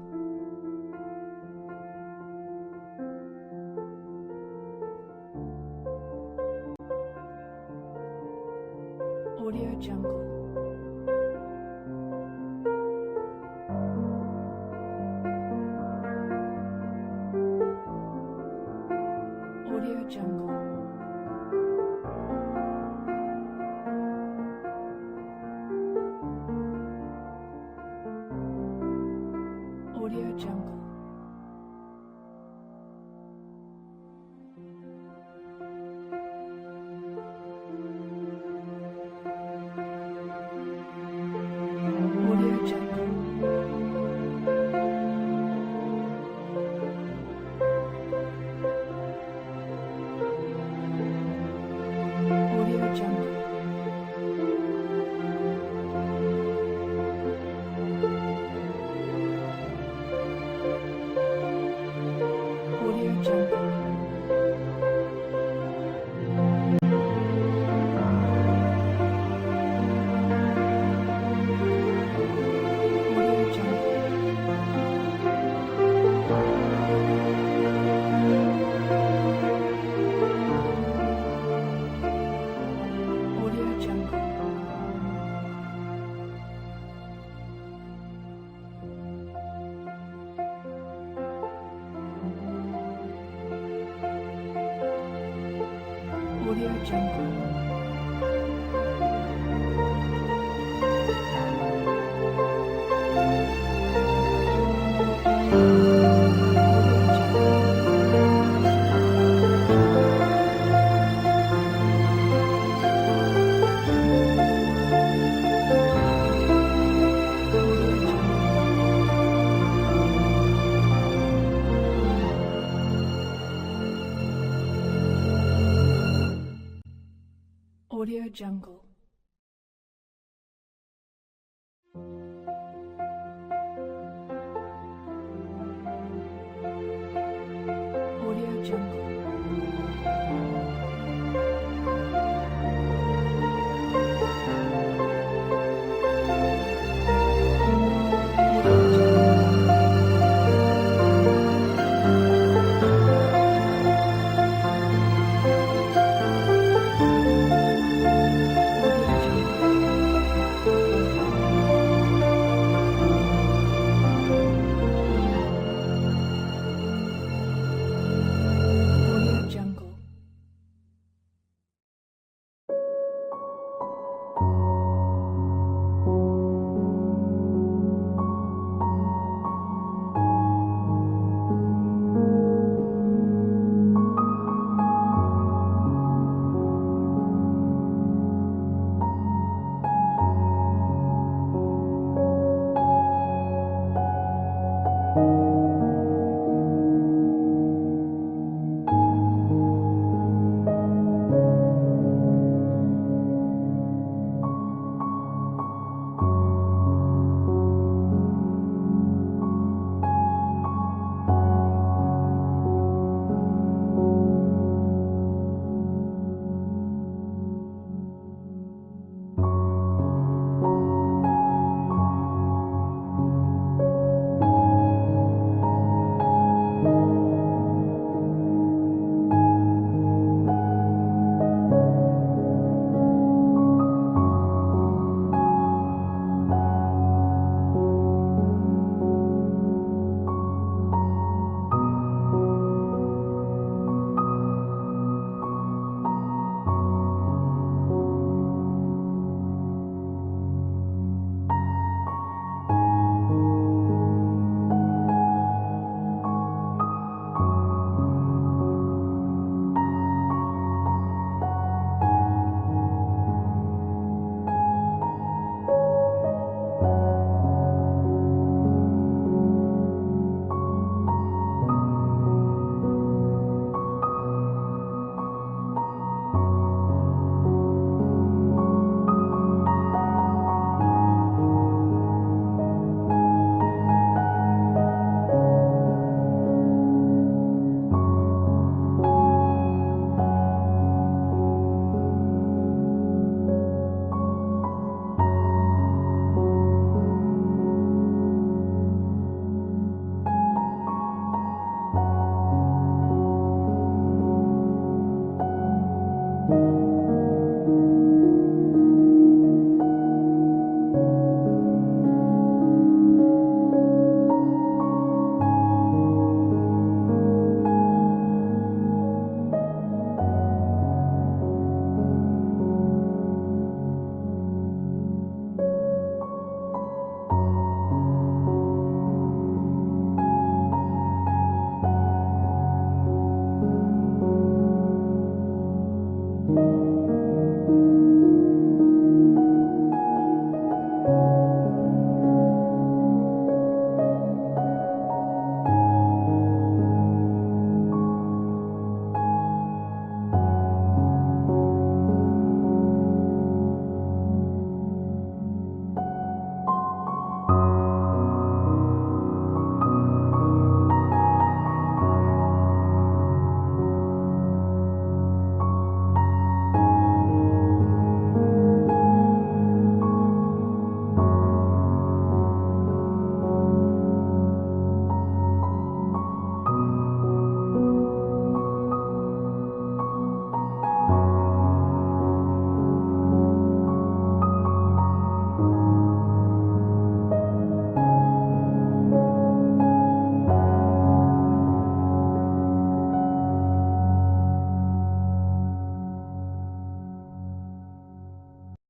Audio Jungle. Audio Jungle. Audio Jungle. Audio Jungle. Audio Audio Jungle. Audio Jungle.